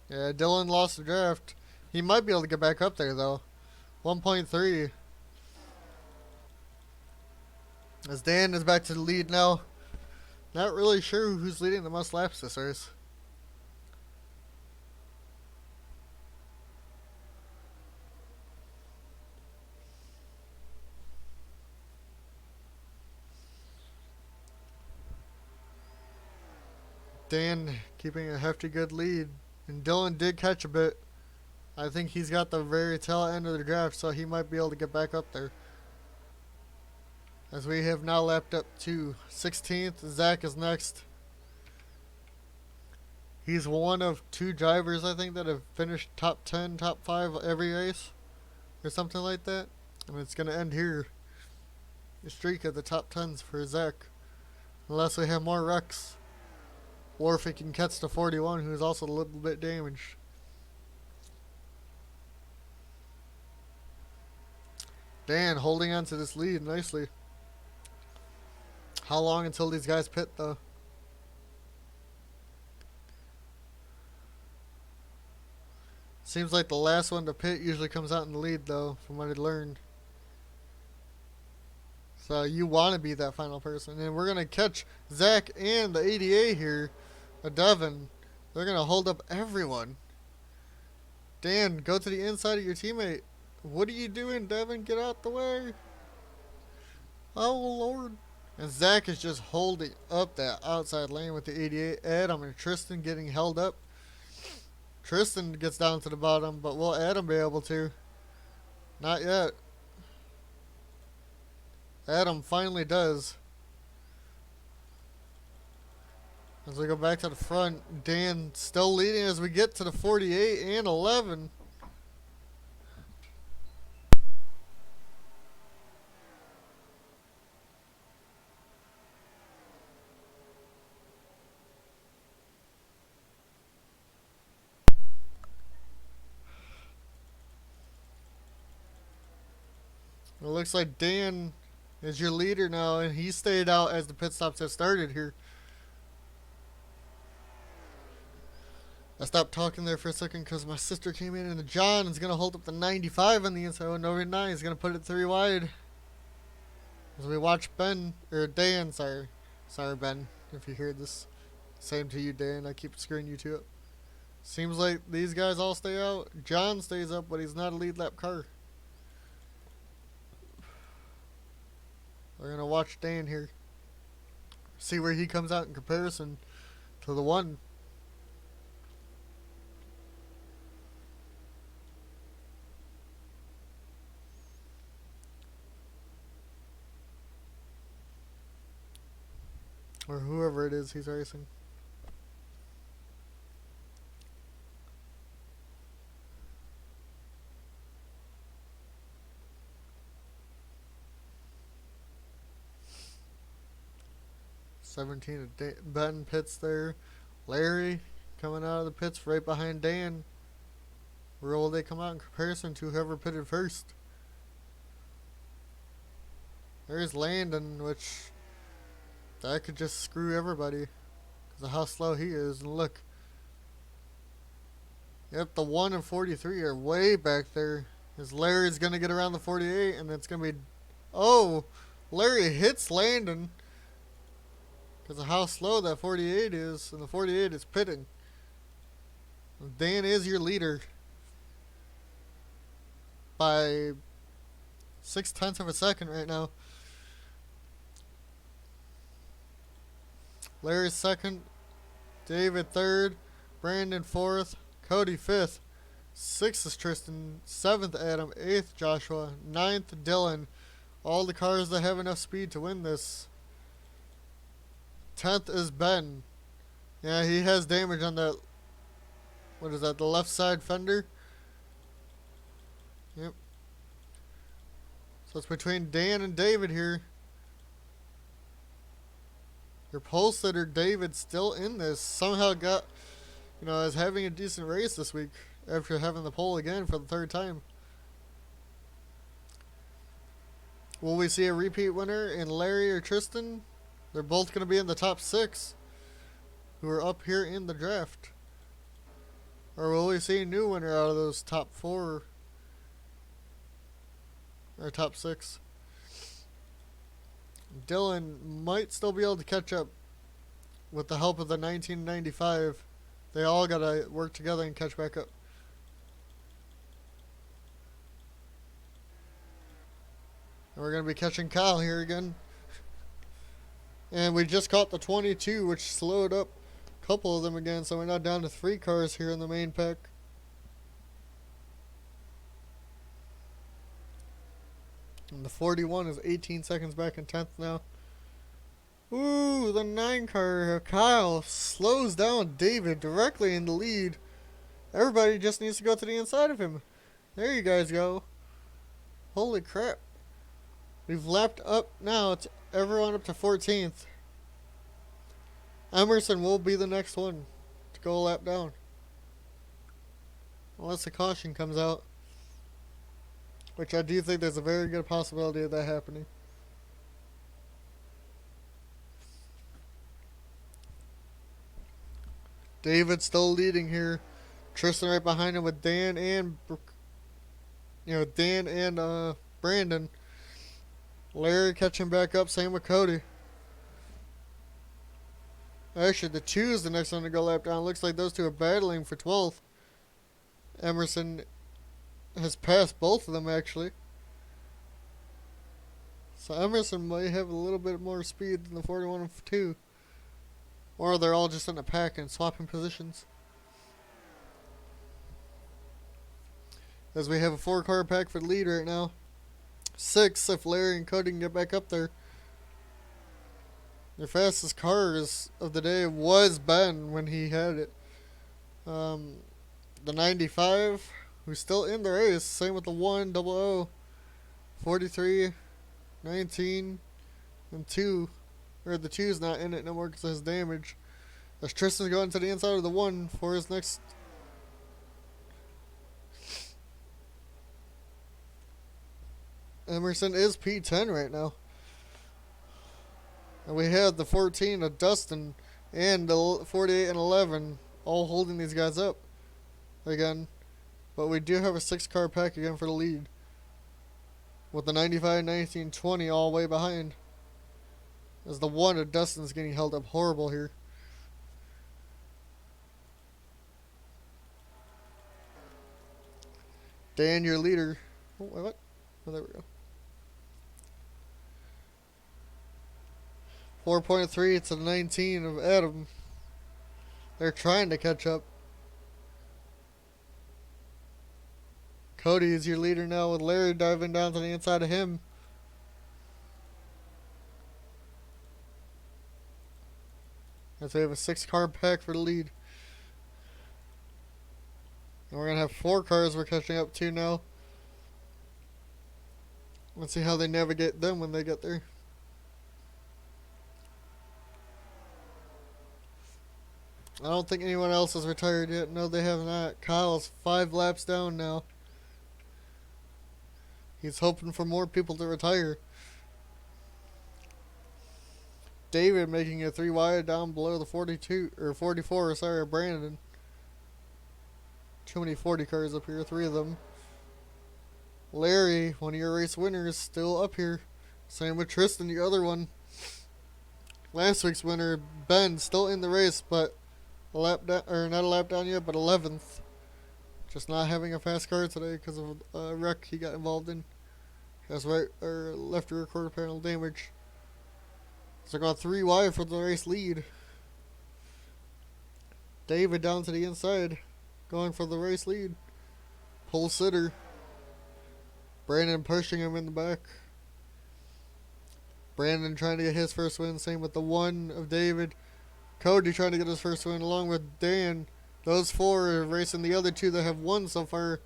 Yeah, Dylan lost the draft. He might be able to get back up there though. 1.3. As Dan is back to the lead now. Not really sure who's leading the most laps this race. Dan keeping a hefty good lead. And Dylan did catch a bit. I think he's got the very tail end of the draft, so he might be able to get back up there. As we have now lapped up to 16th, Zach is next. He's one of 2 drivers, I think, that have finished top 10, top 5 every race, or something like that. And it's going to end here. The streak of the top 10s for Zach. Unless we have more wrecks. Or if he can catch the 41, who's also a little bit damaged. Dan holding on to this lead nicely. How long until these guys pit, though? Seems like the last one to pit usually comes out in the lead, though, from what I learned. So you want to be that final person. And we're going to catch Zach and the ADA here, Devin. They're going to hold up everyone. Dan, go to the inside of your teammate. What are you doing, Devin? Get out the way. Oh, Lord. And Zach is just holding up that outside lane with the 88. Adam and Tristen getting held up. Tristen gets down to the bottom, but will Adam be able to? Not yet. Adam finally does. As we go back to the front, Dan still leading as we get to the 48 and 11. It looks like Dan is your leader now, and he stayed out as the pit stops have started here. I stopped talking there for a second because my sister came in, and John is going to hold up the 95 on the inside. Oh, number 9 is going to put it 3 wide. As we watch Dan, sorry. Sorry, Ben, if you hear this. Same to you, Dan. I keep screwing you two up. Seems like these guys all stay out. John stays up, but he's not a lead lap car. We're going to watch Dan here. See where he comes out in comparison to the 1. Or whoever it is he's racing. Ben pits there. Larry coming out of the pits right behind Dan. Where will they come out in comparison to whoever pitted first? There's Landen, which that could just screw everybody because of how slow he is. And look, yep, the 1 and 43 are way back there. As Larry's gonna get around the 48, and it's gonna be, oh, Larry hits Landen because of how slow that 48 is, and the 48 is pitting. Dan is your leader by 0.6 of a second right now. Larry second, David third, Brandon fourth, Cody fifth, 6th is Tristen, 7th Adam, 8th Jousha, 9th Dylan. All the cars that have enough speed to win this. 10th is Ben. Yeah, he has damage on that, what is that, the left side fender? Yep. So it's between Dan and David here. Your pole sitter David still in this. Somehow got, is having a decent race this week after having the pole again for the 3rd time. Will we see a repeat winner in Larry or Tristen? They're both going to be in the top 6 who are up here in the draft. Or will we see a new winner out of those top 4 or top 6? Dylan might still be able to catch up with the help of the 1995. They all got to work together and catch back up. And we're going to be catching Kyle here again. And we just caught the 22, which slowed up a couple of them again. So we're now down to 3 cars here in the main pack. And the 41 is 18 seconds back in 10th now. Ooh, the 9 car, Kyle, slows down David directly in the lead. Everybody just needs to go to the inside of him. There you guys go. Holy crap. We've lapped up now. It's everyone up to 14th. Emerson will be the next one to go a lap down. Unless a caution comes out. Which I do think there's a very good possibility of that happening. David still leading here. Tristen right behind him with Dan and Brandon. Larry catching back up, same with Cody. Actually, the 2 is the next one to go lap down. Looks like those two are battling for 12th. Emerson has passed both of them, actually. So Emerson might have a little bit more speed than the 41 and 2. Or they're all just in a pack and swapping positions. As we have a 4-car pack for the lead right now. 6 if Larry and Cody can get back up there. Their fastest cars of the day was Ben when he had it. The 95, who's still in the race. Same with the 100, 43, 19, and 2. Or the 2's not in it no more because it has damage. As Tristan's going to the inside of the 1 for his next. Emerson is P10 right now. And we have the 14 of Dustin and the 48 and 11 all holding these guys up again. But we do have a 6-car pack again for the lead. With the 95, 19, 20 all way behind. As the 1 of Dustin's getting held up horrible here. Dan, your leader. Oh, what? Oh, there we go. 4.3 to the 19 of Adam. They're trying to catch up. Cody is your leader now with Larry diving down to the inside of him. As we have a 6-car pack for the lead. And we're going to have 4 cars we're catching up to now. Let's see how they navigate them when they get there. I don't think anyone else has retired yet. No, they have not. Kyle's 5 laps down now. He's hoping for more people to retire. David making it 3 wide down below the 42 or 44. Sorry, Brandon. Too many 40 cars up here. 3 of them. Larry, one of your race winners, still up here. Same with Tristen, the other one. Last week's winner, Ben, still in the race, but a lap down, or not a lap down yet, but 11th. Just not having a fast car today because of a wreck he got involved in. Has right or left rear quarter panel damage. So I got 3 wide for the race lead. David down to the inside, going for the race lead. Pole sitter. Brandon pushing him in the back. Brandon trying to get his first win. Same with the 1 of David. Cody trying to get his first win along with Dan. Those 4 are racing the other 2 that have won so far.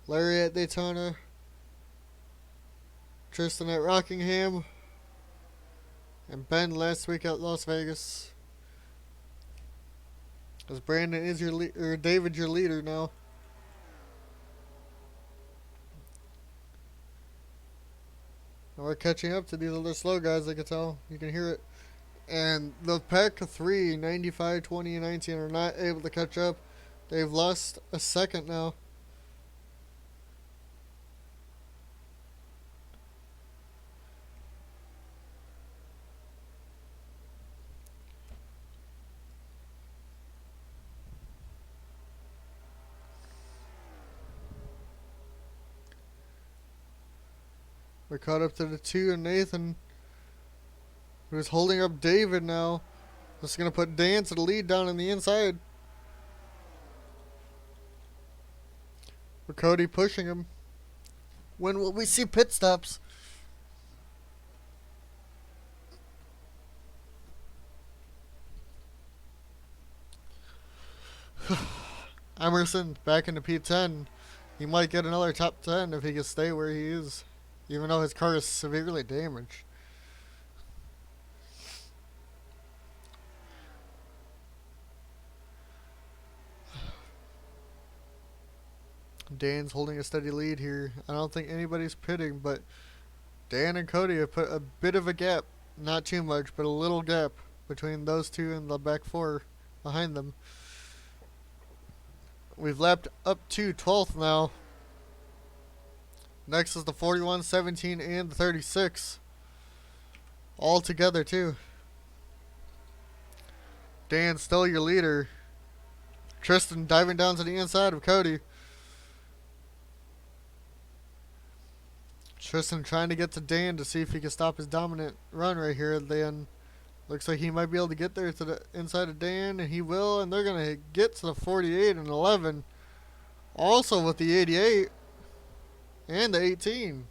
Larry at Daytona. Tristen at Rockingham. And Ben last week at Las Vegas. As Brandon is your or David your leader now. And we're catching up to these other slow guys, I can tell. You can hear it. And the pack of 3, 95, 20, and 19 are not able to catch up. They've lost a second now. We're caught up to the 2 and Nathan, who's holding up David now. Just going to put Dan to the lead down on the inside. With Cody pushing him. When will we see pit stops? Emerson back into P10. He might get another top 10 if he can stay where he is, even though his car is severely damaged. Dan's holding a steady lead here. I don't think anybody's pitting, but Dan and Cody have put a bit of a gap. Not too much, but a little gap between those two and the back four behind them. We've lapped up to 12th now. Next is the 41, 17, and the 36. All together, too. Dan still your leader. Tristen diving down to the inside of Cody. Tristen trying to get to Dan to see if he can stop his dominant run right here at the end. Looks like he might be able to get there to the inside of Dan, and he will, and they're going to get to the 48 and 11. Also with the 88 and the 18.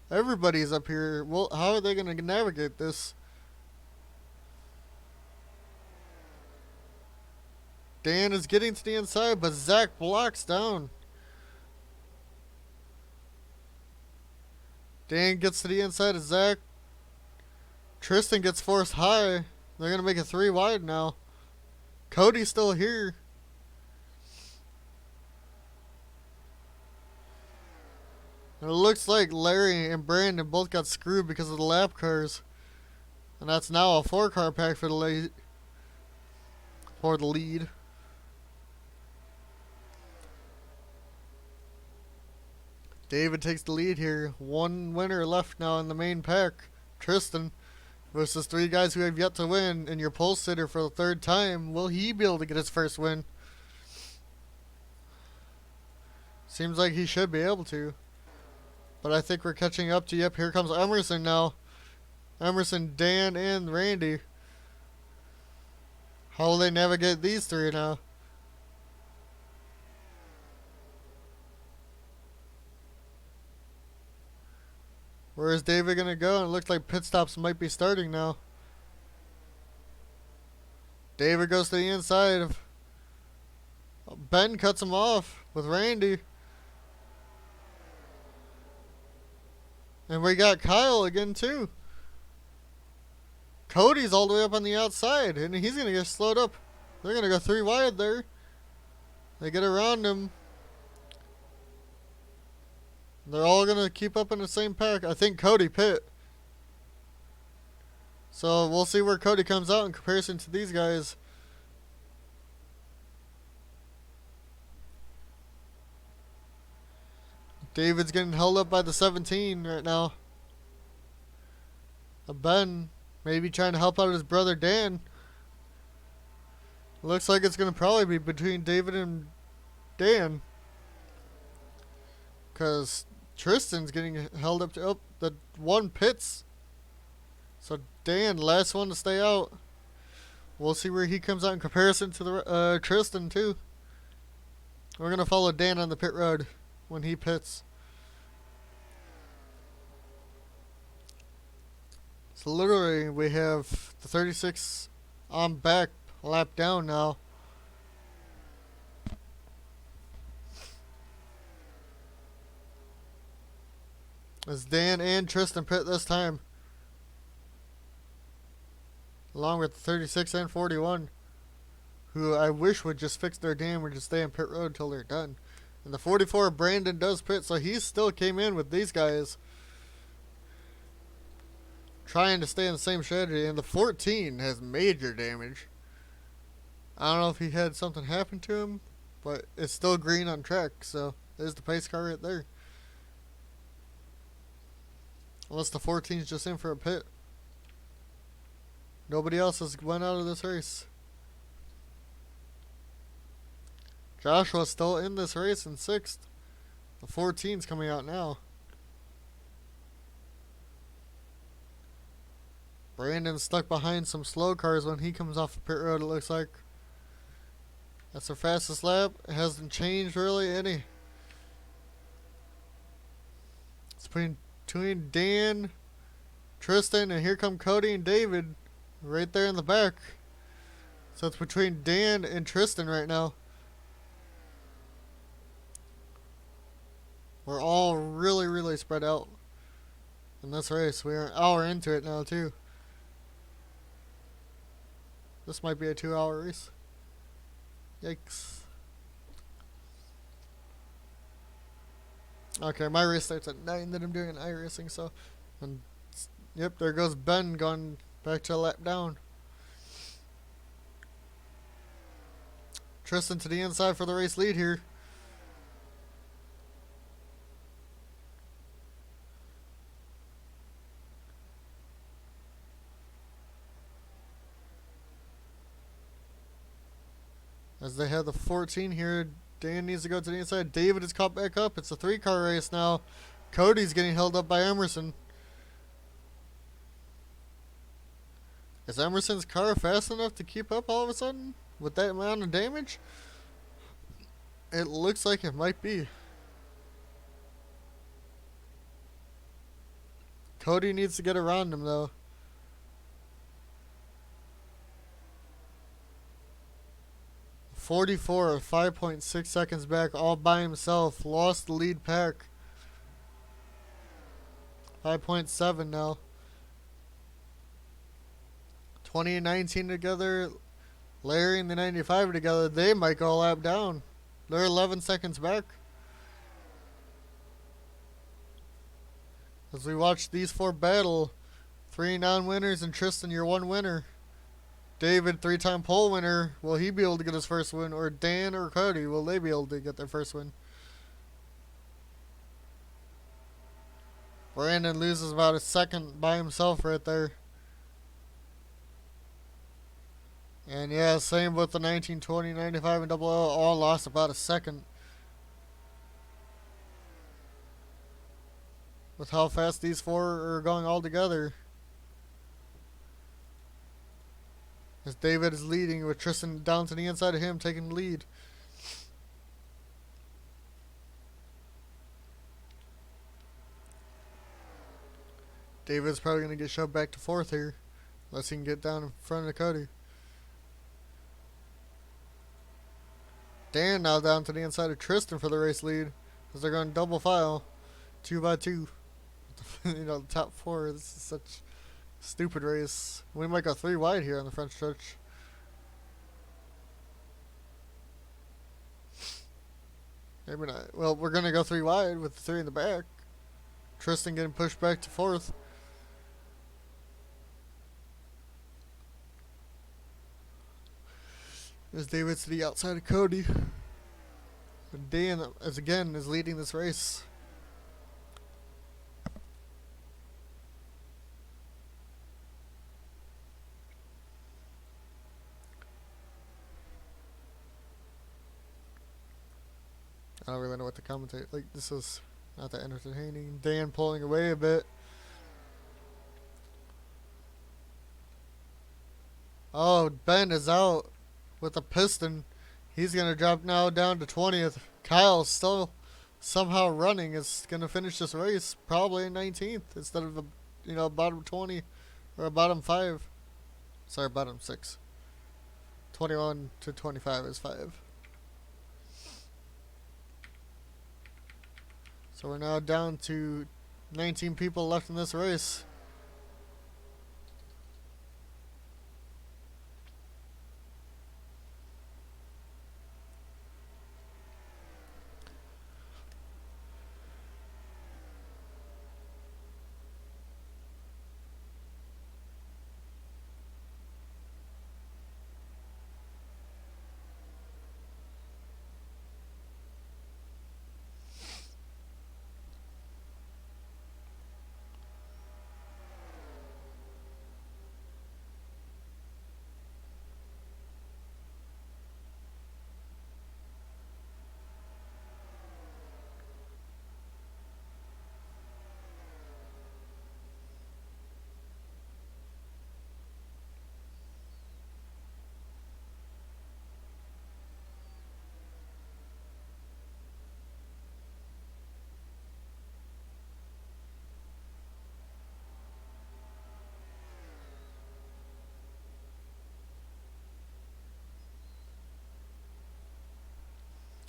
Everybody's up here. Well, how are they going to navigate this? Dan is getting to the inside, but Zach blocks down. Dan gets to the inside of Zach. Tristen gets forced high. They're going to make it 3 wide now. Cody's still here. And it looks like Larry and Brandon both got screwed because of the lap cars. And that's now a 4-car pack for the lead. David takes the lead here. One winner left now in the main pack. Tristen versus 3 guys who have yet to win. And your pole sitter for the 3rd time. Will he be able to get his first win? Seems like he should be able to. But I think we're catching up to, yep, here comes Emerson now. Emerson, Dan, and Randy. How will they navigate these 3 now? Where is David going to go? And it looks like pit stops might be starting now. David goes to the inside. Ben cuts him off with Randy. And we got Kyle again, too. Cody's all the way up on the outside, and he's going to get slowed up. They're going to go 3 wide there. They get around him. They're all going to keep up in the same pack. I think Cody pit. So we'll see where Cody comes out in comparison to these guys. David's getting held up by the 17 right now. Ben maybe trying to help out his brother Dan. Looks like it's going to probably be between David and Dan. Because Tristan's getting held up to... Oh, the one pits. So Dan, last one to stay out. We'll see where he comes out in comparison to the Tristen, too. We're going to follow Dan on the pit road when he pits. So literally we have the 36 on back, lap down now. As Dan and Tristen pit this time. Along with the 36 and 41. Who I wish would just fix their damage and stay on pit road until they're done. And the 44, Brandon does pit, so he still came in with these guys. Trying to stay in the same strategy. And the 14 has major damage. I don't know if he had something happen to him, but it's still green on track, so there's the pace car right there. Unless the 14's just in for a pit. Nobody else has went out of this race. Joshua's still in this race in 6th. The 14's coming out now. Brandon's stuck behind some slow cars when he comes off the pit road, it looks like. That's their fastest lap. It hasn't changed really any. between Dan, Tristen, and here come Cody and David right there in the back. So it's between Dan and Tristen right now. We're all really, really spread out in this race. We're an hour into it now, too. This might be a 2-hour race. Yikes. Okay, my race starts at 9, then I'm doing an iRacing, so. And, yep, there goes Ben going back to a lap down. Tristen to the inside for the race lead here. As they have the 14 here, Dan needs to go to the inside. David is caught back up. It's a 3-car race now. Cody's getting held up by Emerson. Is Emerson's car fast enough to keep up all of a sudden with that amount of damage? It looks like it might be. Cody needs to get around him though. 44, 5.6 seconds back, all by himself. Lost the lead pack. 5.7 now. 20 and 19 together. Larry and the 95 together. They might go a lap down. They're 11 seconds back. As we watch these 4 battle. 3 non-winners and Tristen, your 1 winner. David, 3-time pole winner. Will he be able to get his first win? Or Dan or Cody, will they be able to get their first win? Brandon loses about a second by himself right there. And yeah, same with the 19, 20, 95, and double L. All lost about a second. With how fast these 4 are going all together. As David is leading with Tristen down to the inside of him, taking the lead. David's probably going to get shoved back to 4th here. Unless he can get down in front of Cody. Dan now down to the inside of Tristen for the race lead. As they're going double file. 2 by 2. You know, the top 4. This is such stupid race. We might go 3 wide here on the front stretch. Maybe not. Well, we're going to go 3 wide with the 3 in the back. Tristen getting pushed back to 4th. As David's to the outside of Cody. And Dan, as again, is leading this race. I don't really know what to commentate. Like, this is not that entertaining. Dan pulling away a bit. Oh, Ben is out with a piston. He's going to drop now down to 20th. Kyle's still somehow running. Is going to finish this race probably in 19th instead of a bottom 20 or a bottom 5. Sorry, bottom 6. 21 to 25 is 5. So we're now down to 19 people left in this race.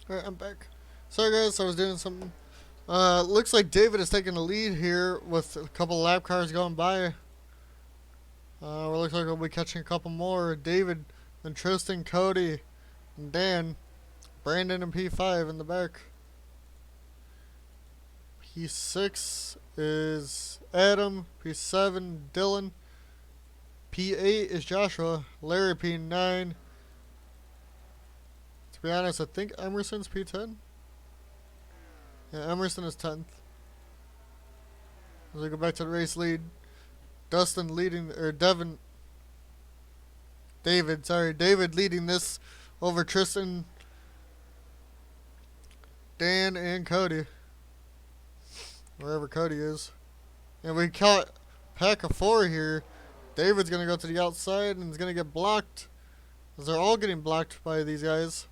Alright, I'm back. Sorry guys, I was doing something. Looks like David is taking the lead here with a couple lap cars going by. Looks like we'll be catching a couple more. David, then Tristen, Cody, and Dan. Brandon and P5 in the back. P6 is Adam. P7, Dylan. P8 is Jousha. Larry, P9. To be honest, I think Emerson's P10. Yeah, Emerson is 10th. As we go back to the race lead. Dustin leading, or Devin. David leading this over Tristen, Dan, and Cody. Wherever Cody is. And we caught pack of 4 here. David's going to go to the outside and is going to get blocked. As they're all getting blocked by these guys.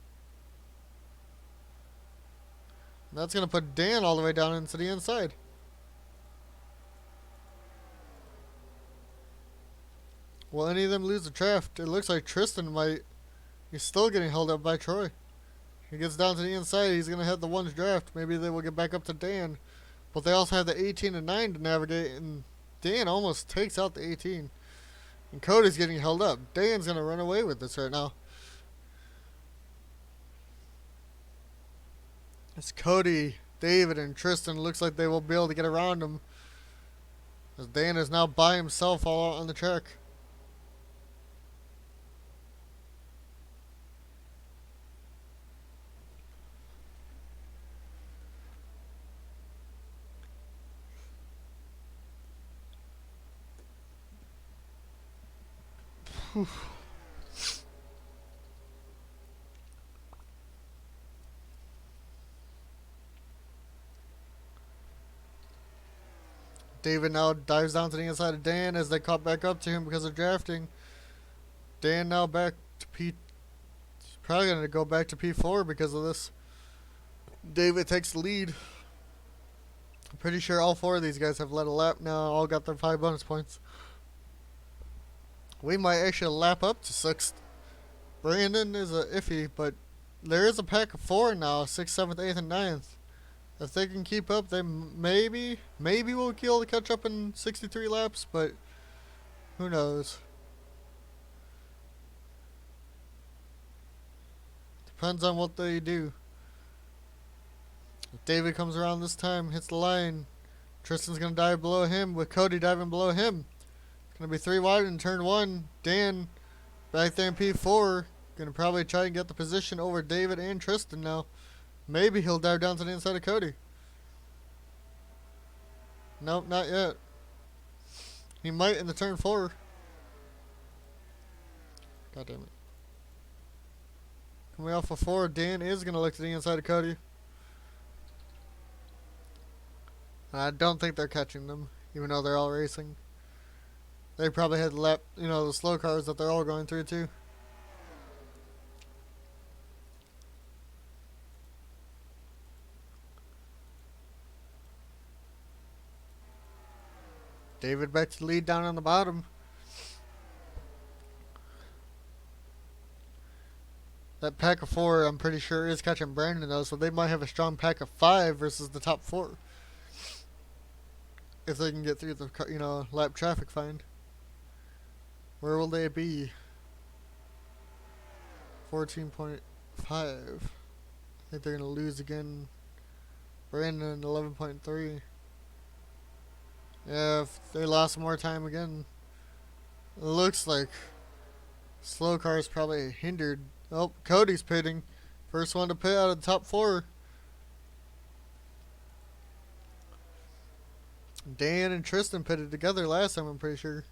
And that's going to put Dan all the way down into the inside. Will any of them lose the draft? It looks like Tristen might. He's still getting held up by Troy. He gets down to the inside. He's going to head the 1's draft. Maybe they will get back up to Dan. But they also have the 18 and 9 to navigate. And Dan almost takes out the 18. And Cody's getting held up. Dan's going to run away with this right now. It's Cody, David, and Tristen. Looks like they will be able to get around him. As Dan is now by himself all out on the track. Whew. David now dives down to the inside of Dan as they caught back up to him because of drafting. Dan now back to P. Probably going to go back to P4 because of this. David takes the lead. I'm pretty sure all 4 of these guys have led a lap now. All got their 5 bonus points. We might actually lap up to 6th. Brandon is a iffy, but there is a pack of 4 now. 6th, 7th, 8th, and 9th. If they can keep up, they maybe will be able to catch up in 63 laps, but who knows? Depends on what they do. If David comes around this time, hits the line, Tristan's going to dive below him with Cody diving below him. It's going to be 3 wide in turn 1. Dan back there in P4. Going to probably try and get the position over David and Tristen now. Maybe he'll dive down to the inside of Cody. Nope, not yet. He might in the turn 4. God damn it. Coming off of 4, Dan is going to look to the inside of Cody. I don't think they're catching them, even though they're all racing. They probably had the slow cars that they're all going through too. David back to the lead down on the bottom. That pack of 4, I'm pretty sure, is catching Brandon though, so they might have a strong pack of 5 versus the top 4. If they can get through the, lap traffic fine. Where will they be? 14.5. I think they're going to lose again. Brandon, 11.3. Yeah, if they lost more time again. It looks like slow cars probably hindered. Oh, Cody's pitting. First one to pit out of the top 4. Dan and Tristen pitted together last time, I'm pretty sure.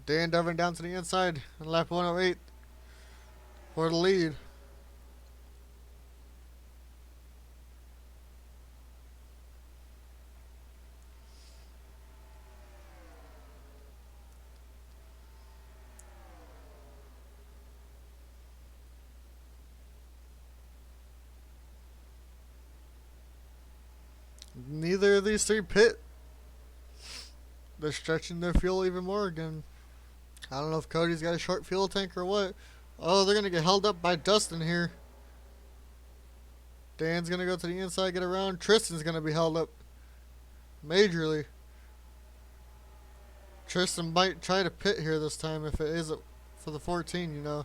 Dan diving down to the inside on lap 108 for the lead. Neither of these 3 pit. They're stretching their fuel even more again. I don't know if Cody's got a short fuel tank or what. Oh, they're going to get held up by Dustin here. Dan's going to go to the inside, get around. Tristan's going to be held up majorly. Tristen might try to pit here this time if it is for the 14, you know.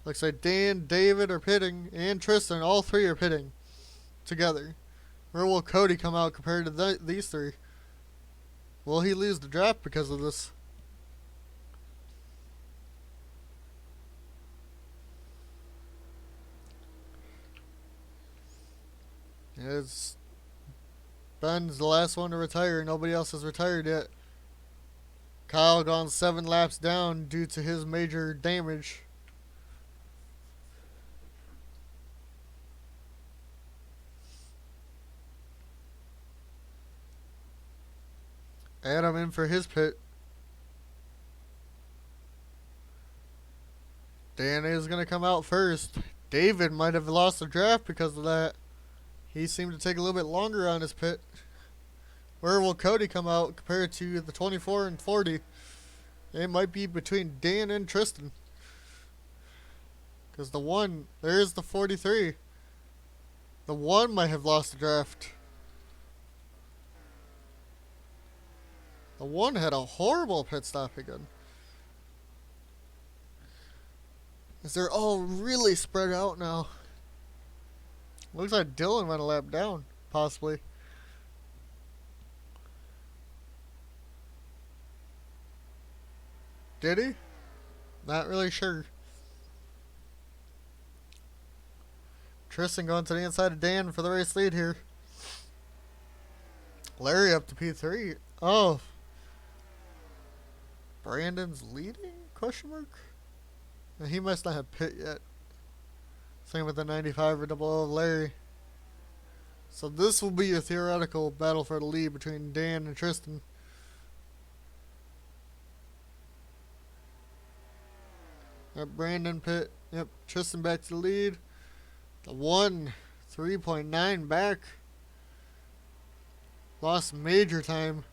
Looks like Dan, David are pitting, and Tristen, all three are pitting together. Where will Cody come out compared to these three? Will he lose the draft because of this? It's Ben's the last one to retire. Nobody else has retired yet. Kyle gone 7 laps down due to his major damage. Adam in for his pit. Dan is going to come out first. David might have lost the draft because of that. He seemed to take a little bit longer on his pit. Where will Cody come out compared to the 24 and 40? It might be between Dan and Tristen. Because the one, there's the 43. The one might have lost the draft. The one had a horrible pit stop again. As they're all really spread out now. Looks like Dylan went a lap down, possibly. Did he? Not really sure. Tristen going to the inside of Dan for the race lead here. Larry up to P3. Oh. Brandon's leading? Question mark? And he must not have pit yet. Same with the 95 or double O of Larry. So this will be a theoretical battle for the lead between Dan and Tristen. Yep, Brandon pit. Yep, Tristen back to the lead. The 3.9 back. Lost major time.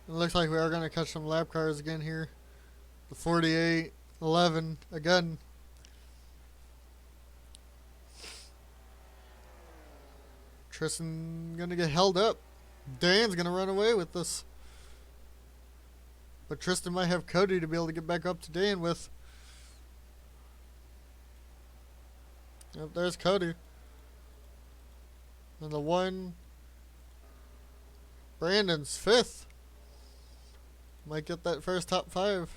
It looks like we are going to catch some lap cars again here. The 48, 11, again. Tristen going to get held up. Dan's going to run away with this. But Tristen might have Cody to be able to get back up to Dan with. Yep, there's Cody. And the one. Brandon's 5th. Might get that first top 5.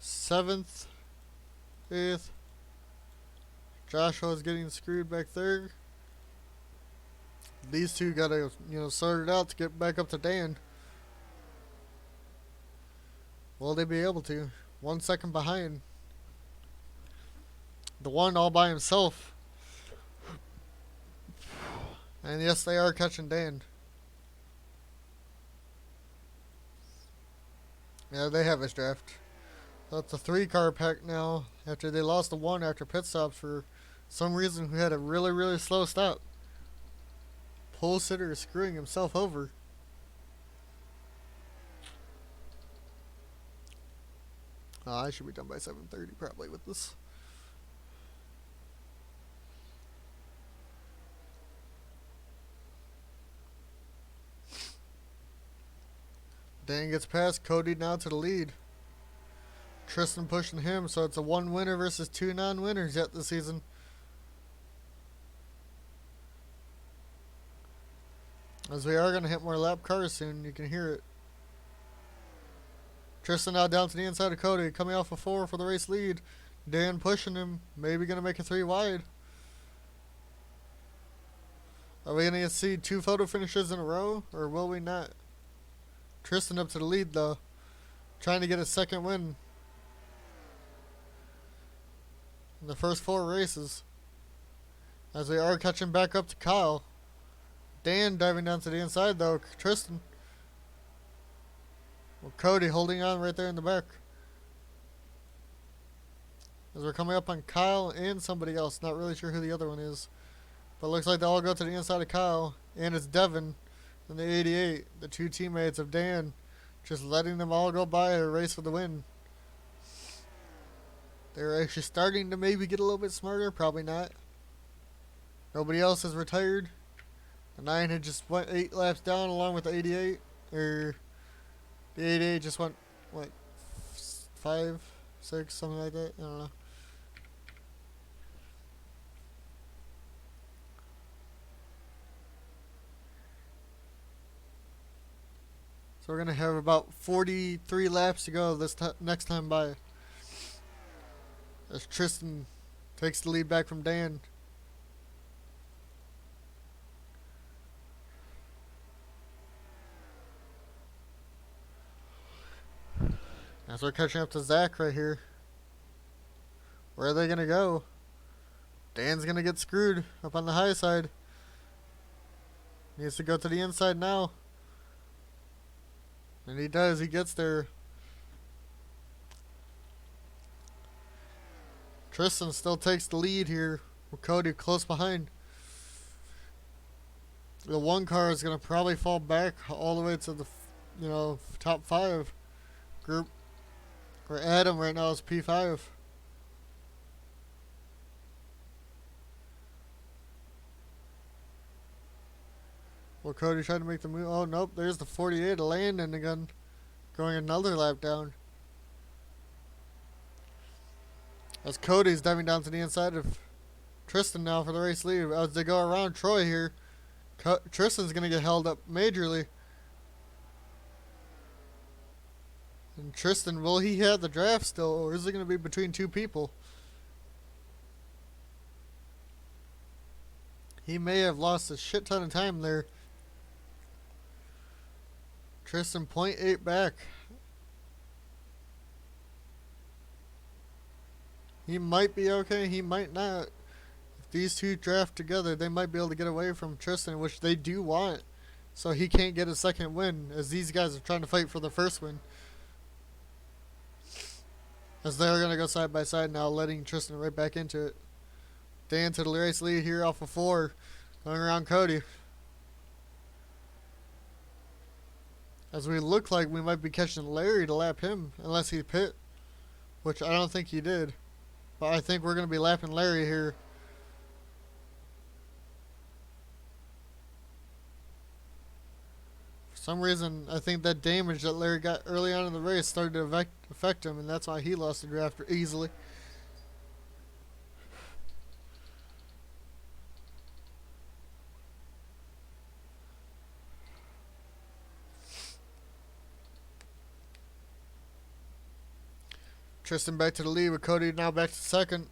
7th, 8th. Jousha is getting screwed back there. These two gotta, sort it out to get back up to Dan. Will they be able to? 1 second behind. The one all by himself. And yes, they are catching Dan. Yeah, they have his draft. So it's a 3-car pack now after they lost the one after pit stops for some reason who had a really, really slow stop. Pole sitter is screwing himself over. I should be done by 7:30 probably with this. Dan gets past Cody now to the lead. Tristen pushing him, so it's a 1 winner versus 2 non-winners yet this season. As we are going to hit more lap cars soon, you can hear it. Tristen now down to the inside of Cody, coming off a 4 for the race lead. Dan pushing him, maybe going to make a 3 wide. Are we going to see 2 photo finishes in a row, or will we not? Tristen up to the lead though, trying to get a 2nd win in the first 4 races. As we are catching back up to Kyle. Dan diving down to the inside though. Tristen. Well, Cody holding on right there in the back. As we're coming up on Kyle and somebody else. Not really sure who the other one is. But it looks like they all go to the inside of Kyle. And it's Devin and the 88. The two teammates of Dan. Just letting them all go by a race for the win. They're actually starting to maybe get a little bit smarter. Probably not. Nobody else has retired. The 9 had just went 8 laps down along with the 88. Or the 88 just went, what, 5, 6, something like that? I don't know. So we're going to have about 43 laps to go this next time by. As Tristen takes the lead back from Dan. As we're catching up to Zach right here. Where are they going to go? Dan's going to get screwed up on the high side. Needs to go to the inside now. And he does. He gets there. Tristen still takes the lead here with Cody close behind. The one car is going to probably fall back all the way to the, top 5 group. Where Adam right now is P5. Well, Cody tried to make the move. Oh, nope. There's the 48 of Landen again. Going another lap down. As Cody's diving down to the inside of Tristen now for the race lead. As they go around Troy here, Tristan's going to get held up majorly. And Tristen, will he have the draft still, or is it going to be between two people? He may have lost a shit ton of time there. Tristen 0.8 back. He might be okay, he might not. If these two draft together, they might be able to get away from Tristen, which they do want. So he can't get a second win, as these guys are trying to fight for the first win. As they're going to go side by side now, letting Tristen right back into it. Dan to the race lead here off of 4, going around Cody. As we look like we might be catching Larry to lap him, unless he pit, which I don't think he did. But I think we're going to be lapping Larry here. For some reason, I think that damage that Larry got early on in the race started to affect him, and that's why he lost the draft easily. Tristen back to the lead with Cody now back to second.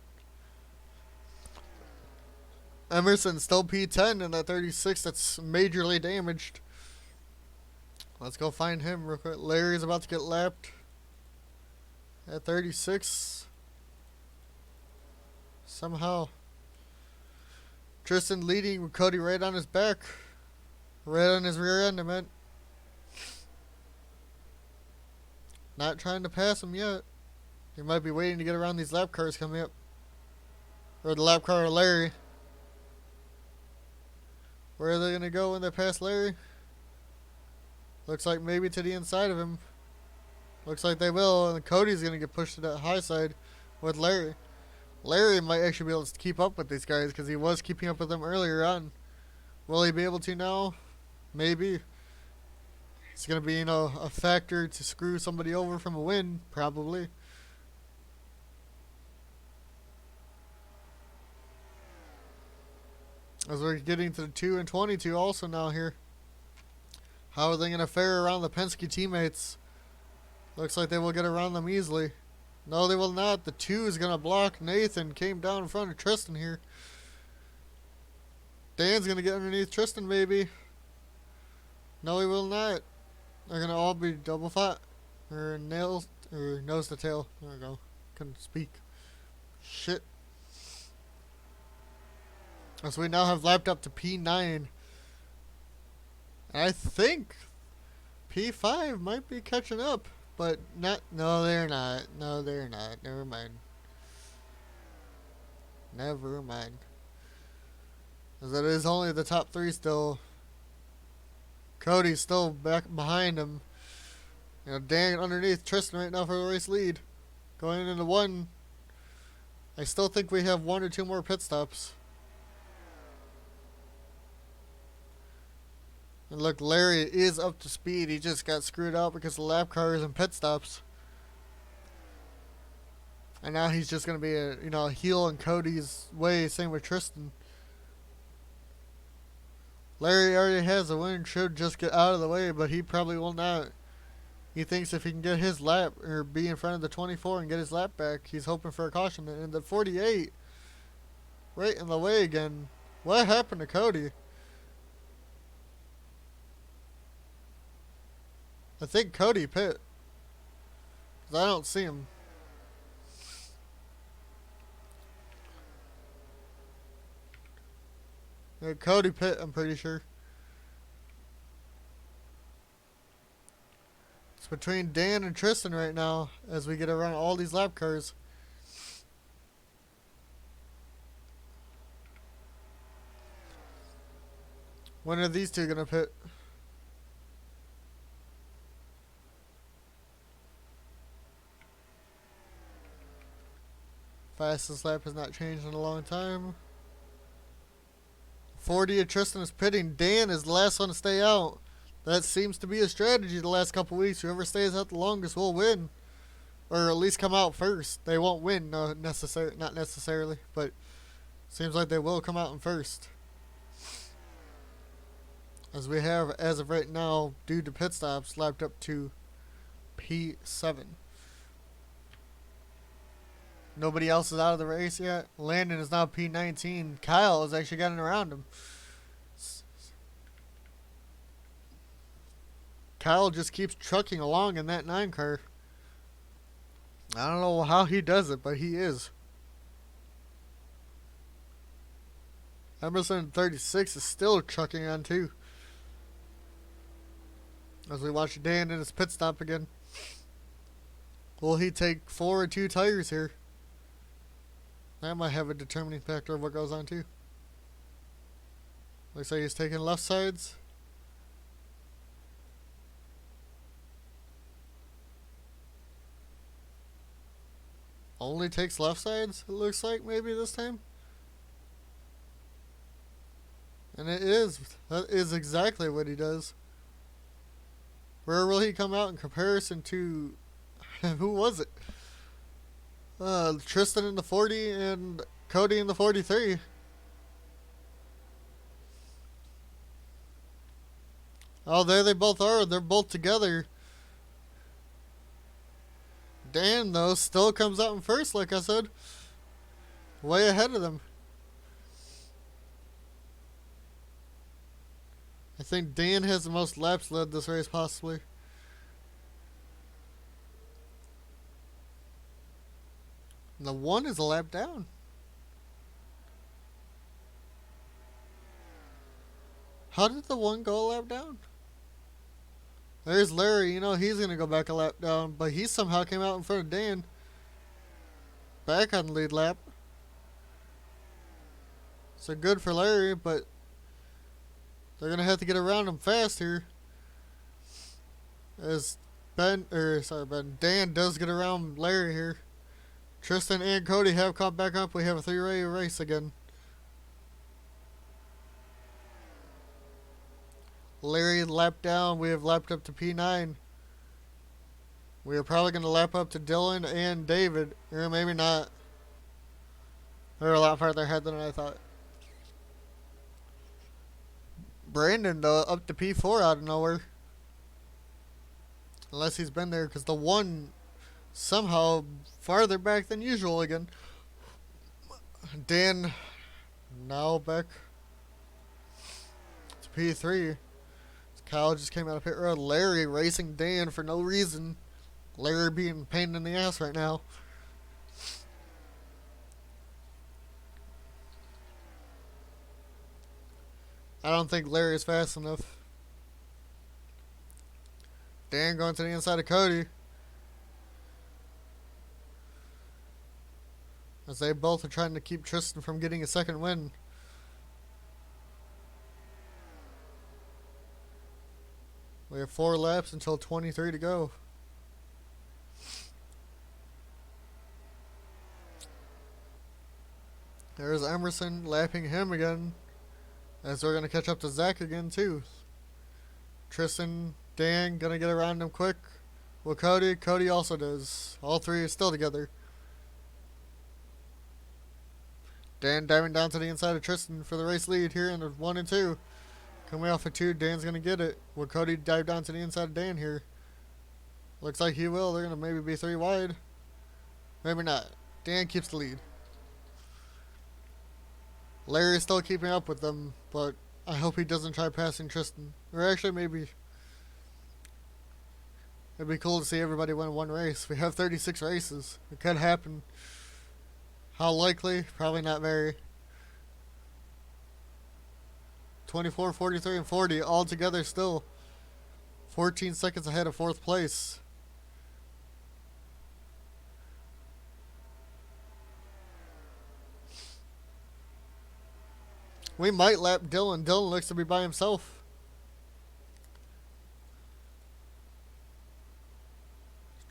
Emerson still P10 in that 36 that's majorly damaged. Let's go find him real quick. Larry's about to get lapped at 36. Somehow. Tristen leading with Cody right on his back. Right on his rear end, I meant. Not trying to pass him yet. He might be waiting to get around these lap cars coming up. Or the lap car of Larry. Where are they going to go when they pass Larry? Looks like maybe to the inside of him. Looks like they will. And Cody's going to get pushed to that high side with Larry. Larry might actually be able to keep up with these guys because he was keeping up with them earlier on. Will he be able to now? Maybe. It's going to be, a factor to screw somebody over from a win. Probably. As we're getting to the 2 and 22 also now here. How are they going to fare around the Penske teammates? Looks like they will get around them easily. No, they will not. The 2 is going to block Nathan. Came down in front of Tristen here. Dan's going to get underneath Tristen, maybe. No, he will not. They're going to all be double fat. Or nose to tail. There we go. Couldn't speak. Shit. So we now have lapped up to P9. I think P5 might be catching up, but not. No, they're not. No, they're not. Never mind. Never mind. As it is only the top three still. Cody's still back behind him. You know, Dan underneath Tristen right now for the race lead. Going into one. I still think we have one or two more pit stops. And look, Larry is up to speed. He just got screwed out because of lap cars and pit stops. And now he's just going to be a heel in Cody's way. Same with Tristen. Larry already has a win. Should just get out of the way, but he probably will not. He thinks if he can get his lap or be in front of the 24 and get his lap back, he's hoping for a caution. And the 48, right in the way again. What happened to Cody? I think Cody pit. 'Cause I don't see him. Yeah, Cody pit, I'm pretty sure. It's between Dan and Tristen right now as we get around all these lap cars. When are these two gonna pit? Fastest lap has not changed in a long time. 40 of Tristen is pitting. Dan is the last one to stay out. That seems to be a strategy the last couple weeks. Whoever stays out the longest will win. Or at least come out first. They won't win, not necessarily, but seems like they will come out in first. As we have, as of right now, due to pit stops, lapped up to P7. Nobody else is out of the race yet. Landen is now P19. Kyle has actually gotten around him. Kyle just keeps trucking along in that 9 car. I don't know how he does it, but he is. Emerson 36 is still trucking on too. As we watch Dan in his pit stop again. Will he take 4 or 2 tires here? That might have a determining factor of what goes on too. Looks like he's taking left sides. Only takes left sides, it looks like, maybe this time. And it is. That is exactly what he does. Where will he come out in comparison to... who was it? Tristen in the 40 and Cody in the 43. Oh, there they both are. They're both together. Dan, though, still comes out in first, like I said. Way ahead of them. I think Dan has the most laps led this race, possibly. And the 1 is a lap down. How did the 1 go a lap down? There's Larry. You know he's going to go back a lap down. But he somehow came out in front of Dan. Back on the lead lap. So good for Larry, but they're going to have to get around him fast here. As Dan does get around Larry here. Tristen and Cody have caught back up. We have a 3-way race again. Larry lapped down. We have lapped up to P9. We are probably going to lap up to Dylan and David. Or maybe not. They're a lot farther ahead than I thought. Brandon, though, up to P4 out of nowhere. Unless he's been there, because the 1 somehow farther back than usual again. Dan now back to P3. Kyle just came out of pit road. Larry racing Dan for no reason. Larry being a pain in the ass right now. I don't think Larry is fast enough. Dan going to the inside of Cody. as they both are trying to keep Tristen from getting a second win. We have 4 laps until 23 to go. There's Emerson lapping him again, as we're going to catch up to Zach again too. Tristen, Dan going to get around him quick. Well, Cody also does. All 3 are still together. Dan diving down to the inside of Tristen for the race lead here in the 1 and 2. Coming off of 2, Dan's going to get it. Will Cody dive down to the inside of Dan here? Looks like he will. They're going to maybe be 3 wide. Maybe not. Dan keeps the lead. Larry's still keeping up with them, but I hope he doesn't try passing Tristen. Or actually, maybe it'd be cool to see everybody win 1 race. We have 36 races. It could happen. How likely? Probably not very. 24, 43, and 40 all together still. 14 seconds ahead of 4th place. We might lap Dylan. Dylan looks to be by himself.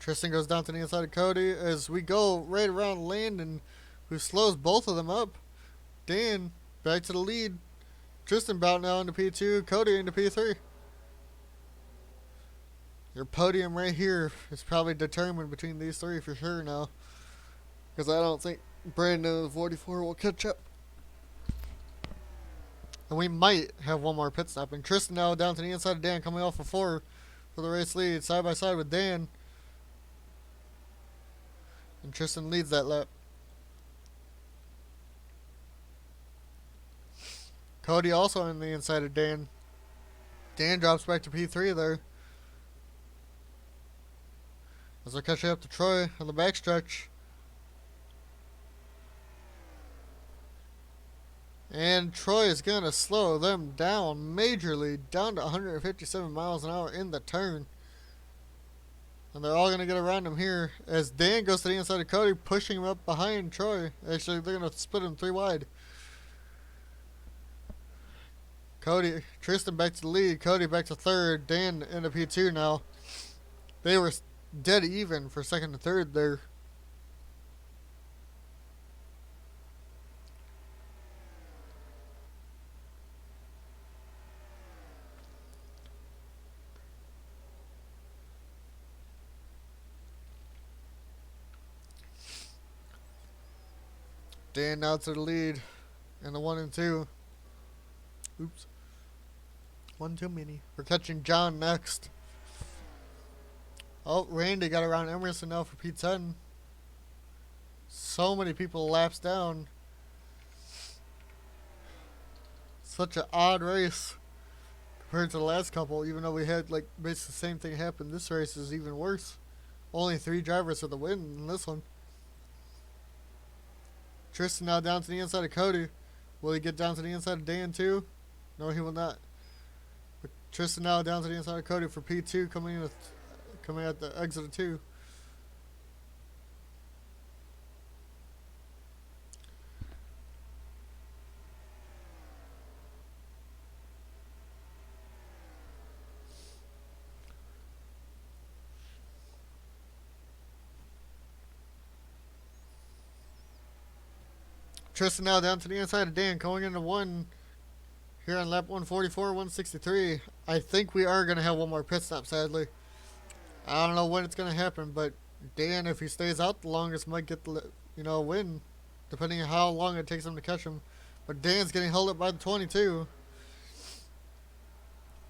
Tristen goes down to the inside of Cody as we go right around Landen, who slows both of them up. Dan back to the lead. Tristen about now into P2. Cody into P3. Your podium right here is probably determined between these 3 for sure now, because I don't think Brandon of 44 will catch up. And we might have 1 more pit stop. And Tristen now down to the inside of Dan, coming off of 4 for the race lead, side by side with Dan. And Tristen leads that lap. Cody also on the inside of Dan. Dan drops back to P3 there. As they're catching up to Troy on the backstretch. And Troy is going to slow them down majorly, down to 157 miles an hour in the turn. And they're all going to get around him here as Dan goes to the inside of Cody, pushing him up behind Troy. Actually, they're going to split him 3 wide. Tristen back to the lead. Cody back to 3rd. Dan into P2 now. They were dead even for 2nd and 3rd there. Dan now to the lead in the 1 and 2. Oops. 1 too many. We're catching John next. Oh, Randy got around Emerson now for P10. So many people laps down. Such an odd race compared to the last couple, even though we had like basically the same thing happen. This race is even worse. Only 3 drivers for the win in this one. Tristen now down to the inside of Cody. Will he get down to the inside of Dan too? No, he will not. But Tristen now down to the inside of Cody for P2, coming at the exit of 2. Tristen now down to the inside of Dan, going into 1 here on lap 144, 163. I think we are going to have 1 more pit stop, sadly. I don't know when it's going to happen, but Dan, if he stays out the longest, might get the win, depending on how long it takes him to catch him. But Dan's getting held up by the 22.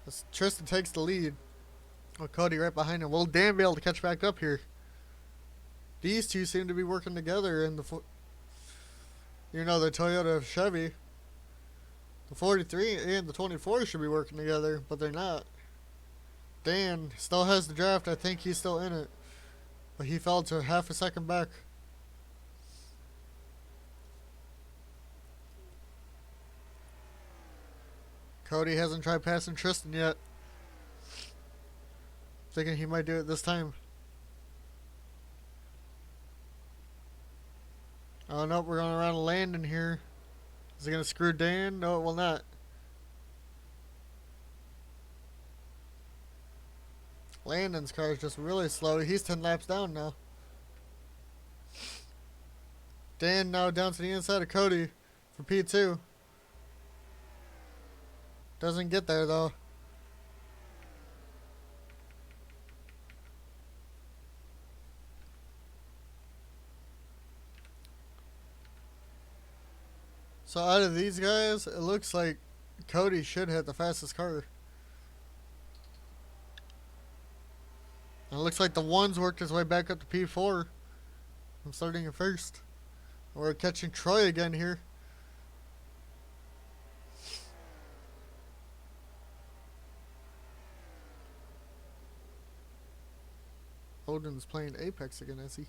As Tristen takes the lead. With Cody right behind him. Will Dan be able to catch back up here? These 2 seem to be working together in the the Toyota Chevy. The 43 and the 24 should be working together, but they're not. Dan still has the draft. I think he's still in it. But he fell to half a second back. Cody hasn't tried passing Tristen yet. Thinking he might do it this time. Oh no, we're going around Landen here. Is it going to screw Dan? No, it will not. Landen's car is just really slow. He's 10 laps down now. Dan now down to the inside of Cody for P2. Doesn't get there though. So out of these guys, it looks like Cody should hit the fastest car. And it looks like the ones worked his way back up to P4. I'm starting in first. We're catching Troy again here. Odin's playing Apex again, is he?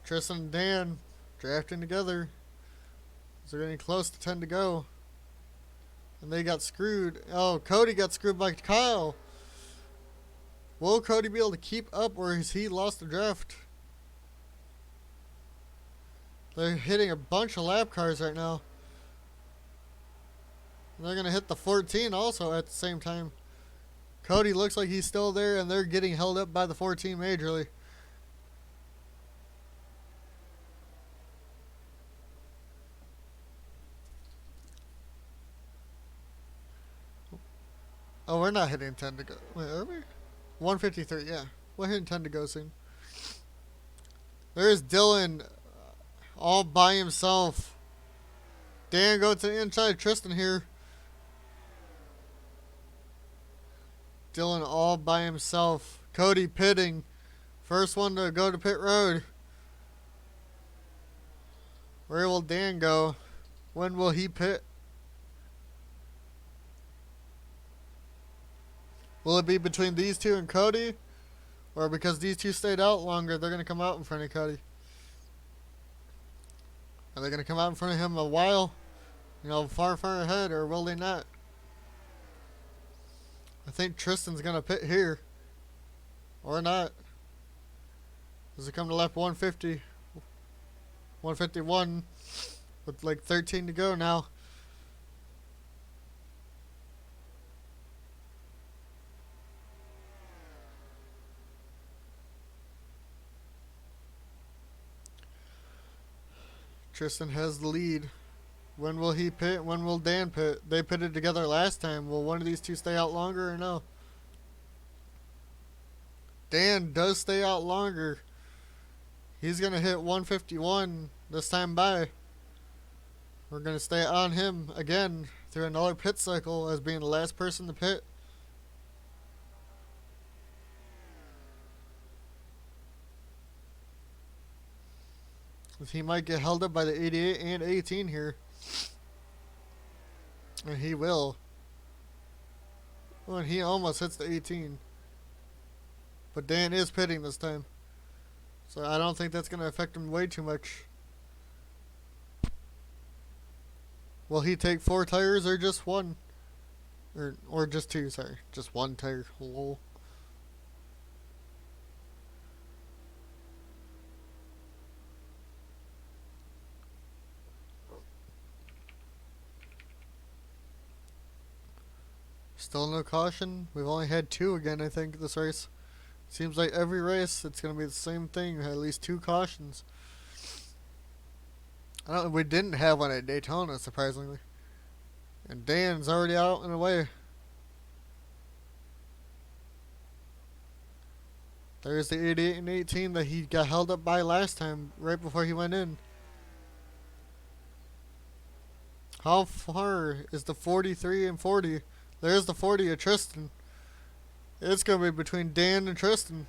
Tristen and Dan drafting together. They're getting close to 10 to go. And they got screwed. Oh, Cody got screwed by Kyle. Will Cody be able to keep up, or has he lost the draft? They're hitting a bunch of lap cars right now. And they're going to hit the 14 also at the same time. Cody looks like he's still there, and they're getting held up by the 14 majorly. Oh, we're not hitting 10 to go. Wait, are we? 153, yeah. We're hitting 10 to go soon. There's Dylan all by himself. Dan go to the inside. Tristen here. Dylan all by himself. Cody pitting. First one to go to pit road. Where will Dan go? When will he pit? Will it be between these two and Cody? Or because these two stayed out longer, they're going to come out in front of Cody? Are they going to come out in front of him a while? You know, far, far ahead, or will they not? I think Tristan's going to pit here. Or not. Does it come to lap 150? 151. With like 13 to go now. Tristen has the lead. When will he pit? When will Dan pit? They pitted together last time. Will one of these two stay out longer or no? Dan does stay out longer. He's going to hit 151 this time by. We're going to stay on him again through another pit cycle as being the last person to pit. He might get held up by the 88 and 18 here. And he will. Well, he almost hits the 18. But Dan is pitting this time. So I don't think that's going to affect him way too much. Will he take 4 tires or just 1? Or just 2, sorry. Just 1 tire. Lol. Still no caution. We've only had 2 again, I think, this race. Seems like every race it's going to be the same thing. At least 2 cautions. We didn't have one at Daytona, surprisingly. And Dan's already out and away. There's the 88 and 18 that he got held up by last time, right before he went in. How far is the 43 and 40? There's the 40 of Tristen. It's going to be between Dan and Tristen.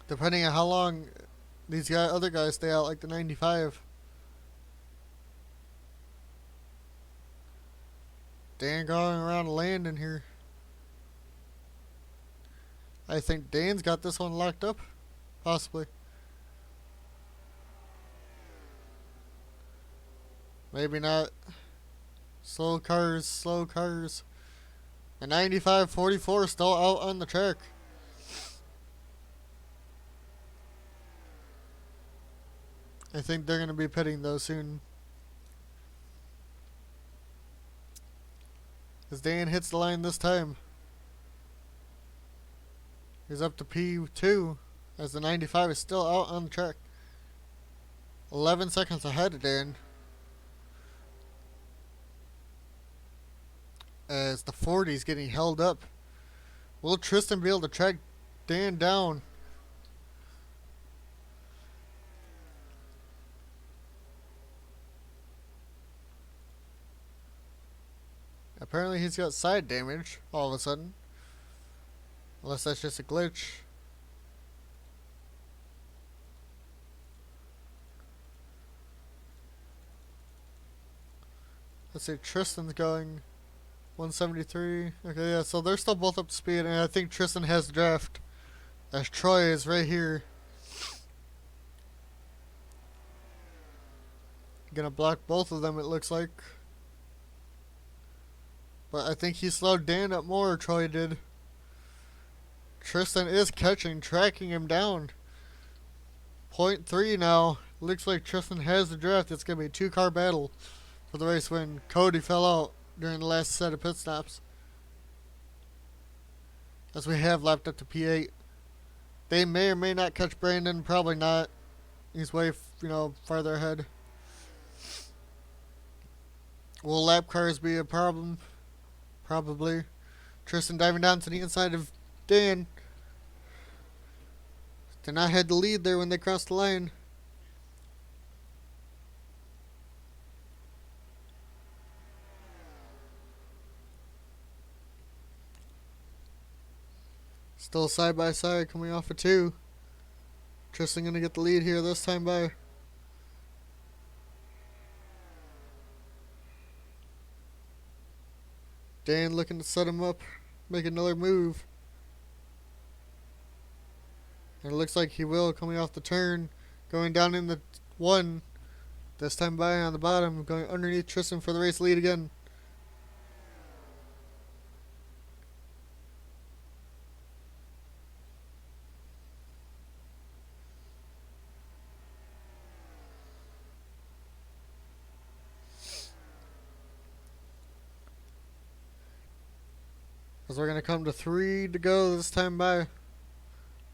Depending on how long these other guys stay out, like the 95. Dan going around Landen here. I think Dan's got this one locked up. Possibly. Maybe not. Slow cars, slow cars. The 95-44 still out on the track. I think they're going to be pitting though soon. As Dan hits the line this time. He's up to P2 as the 95 is still out on the track. 11 seconds ahead of Dan. As the 40 is getting held up. Will Tristen be able to track Dan down? Apparently he's got side damage all of a sudden. Unless that's just a glitch. Let's see, Tristen's going 173. Okay, yeah, so they're still both up to speed, and I think Tristen has the draft. As Troy is right here. Gonna block both of them, it looks like. But I think he slowed Dan up more, Troy did. Tristen is catching, tracking him down. 0.3 now. Looks like Tristen has the draft. It's going to be a two-car battle for the race win. Cody fell out during the last set of pit stops. As we have lapped up to P8. They may or may not catch Brandon. Probably not. He's way, farther ahead. Will lap cars be a problem? Probably. Tristen diving down to the inside of Dan. Did not have the lead there when they crossed the line. Still side by side coming off of 2. Tristen gonna get the lead here this time by. Dan looking to set him up, make another move. And it looks like he will, coming off the turn, going down in the 1. This time by on the bottom, going underneath Tristen for the race lead again. As we're going to come to 3 to go this time by.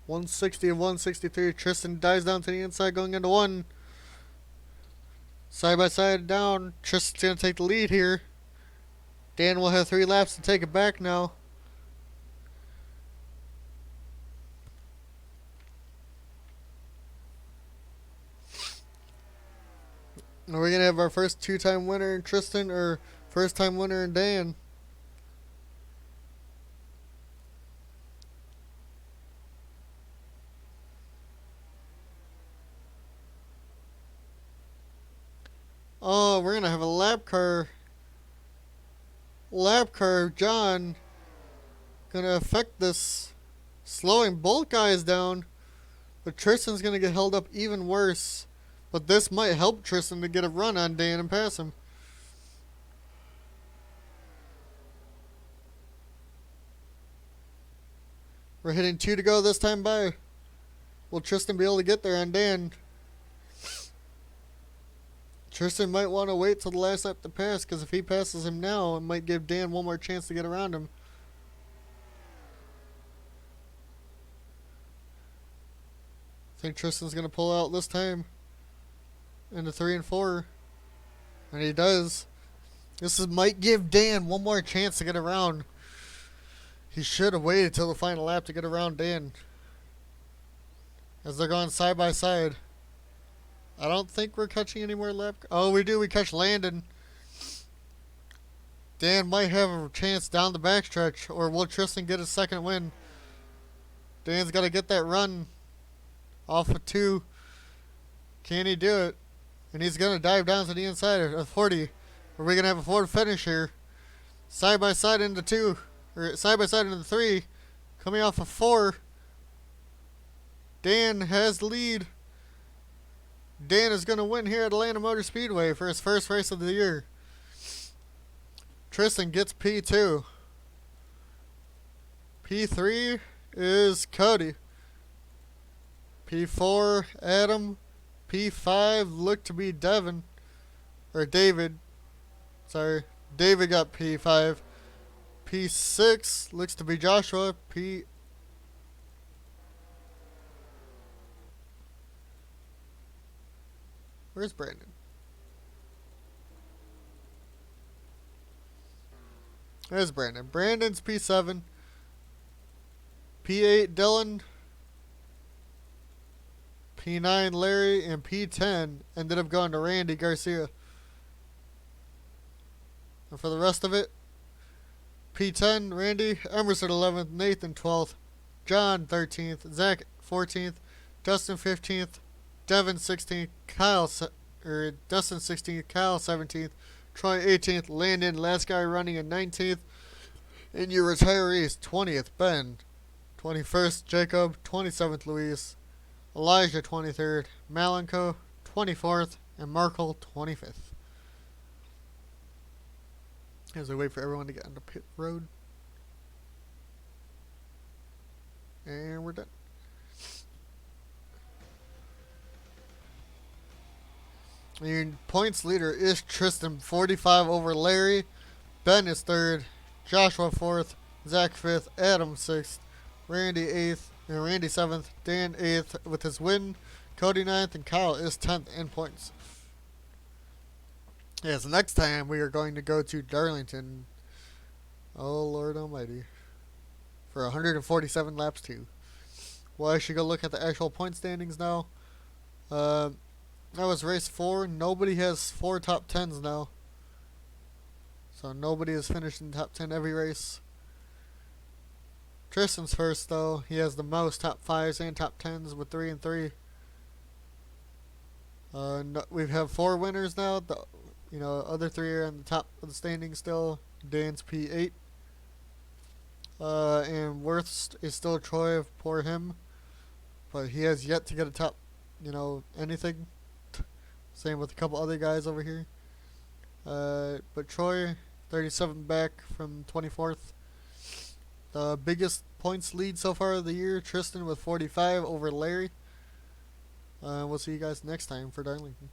160 and 163. Tristen dives down to the inside going into 1. Side by side down. Tristen's going to take the lead here. Dan will have 3 laps to take it back now. Are we going to have our first 2-time winner in Tristen or first time winner in Dan? Oh, we're going to have a lap car. Lap car, John. Going to affect this. Slowing both guys down. But Tristen's going to get held up even worse. But this might help Tristen to get a run on Dan and pass him. We're hitting 2 to go this time by. Will Tristen be able to get there on Dan? Tristen might want to wait till the last lap to pass, because if he passes him now, it might give Dan one more chance to get around him. I think Tristen's going to pull out this time into 3 and 4. And he does. Might give Dan one more chance to get around. He should have waited till the final lap to get around Dan. As they're going side by side. I don't think we're catching any more lap. Oh, we do. We catch Landen. Dan might have a chance down the backstretch. Or will Tristen get his second win? Dan's got to get that run off of 2. Can he do it? And he's going to dive down to the inside of 40. Are we going to have a Ford finish here? Side by side into 2. Or side by side into 3. Coming off of 4. Dan has the lead. Dan is going to win here at Atlanta Motor Speedway for his first race of the year. Tristen gets P2. P3 is Cody. P4, Adam. P5 looked to be Devin. Or David. Sorry. David got P5. P6 looks to be Joshua. Where's Brandon? There's Brandon. Brandon's P7. P8 Dylan. P9 Larry. And P10 ended up going to Randy Garcia. And for the rest of it, P10 Randy, Emerson 11th, Nathan 12th, John 13th, Zach 14th, Dustin 15th, Devin 16th, Dustin 16th, Kyle 17th, Troy 18th, Landen, last guy running in 19th, and your retirees 20th, Ben, 21st, Jacob, 27th, Luis, Elijah 23rd, Malenko 24th, and Markel 25th. As we wait for everyone to get on the pit road. And we're done. Your points leader is Tristen, 45 over Larry. Ben is 3rd. Joshua 4th. Zach 5th. Adam 6th. Randy 8th. And Randy 7th. Dan 8th with his win. Cody 9th. And Kyle is 10th in points. Yes, next time we are going to go to Darlington. Oh, Lord Almighty. For 147 laps, too. Well, I should go look at the actual point standings now. That was race 4. Nobody has 4 top 10s now. So nobody has finished in top 10 every race. Tristan's first, though. He has the most top 5s and top 10s with 3 and 3. No, we have 4 winners now. Other 3 are on the top of the standings still. Dan's P8. And worst is still Troy, poor him. But he has yet to get a top, anything. Same with a couple other guys over here. But Troy, 37 back from 24th. The biggest points lead so far of the year, Tristen with 45 over Larry. We'll see you guys next time for Darlington.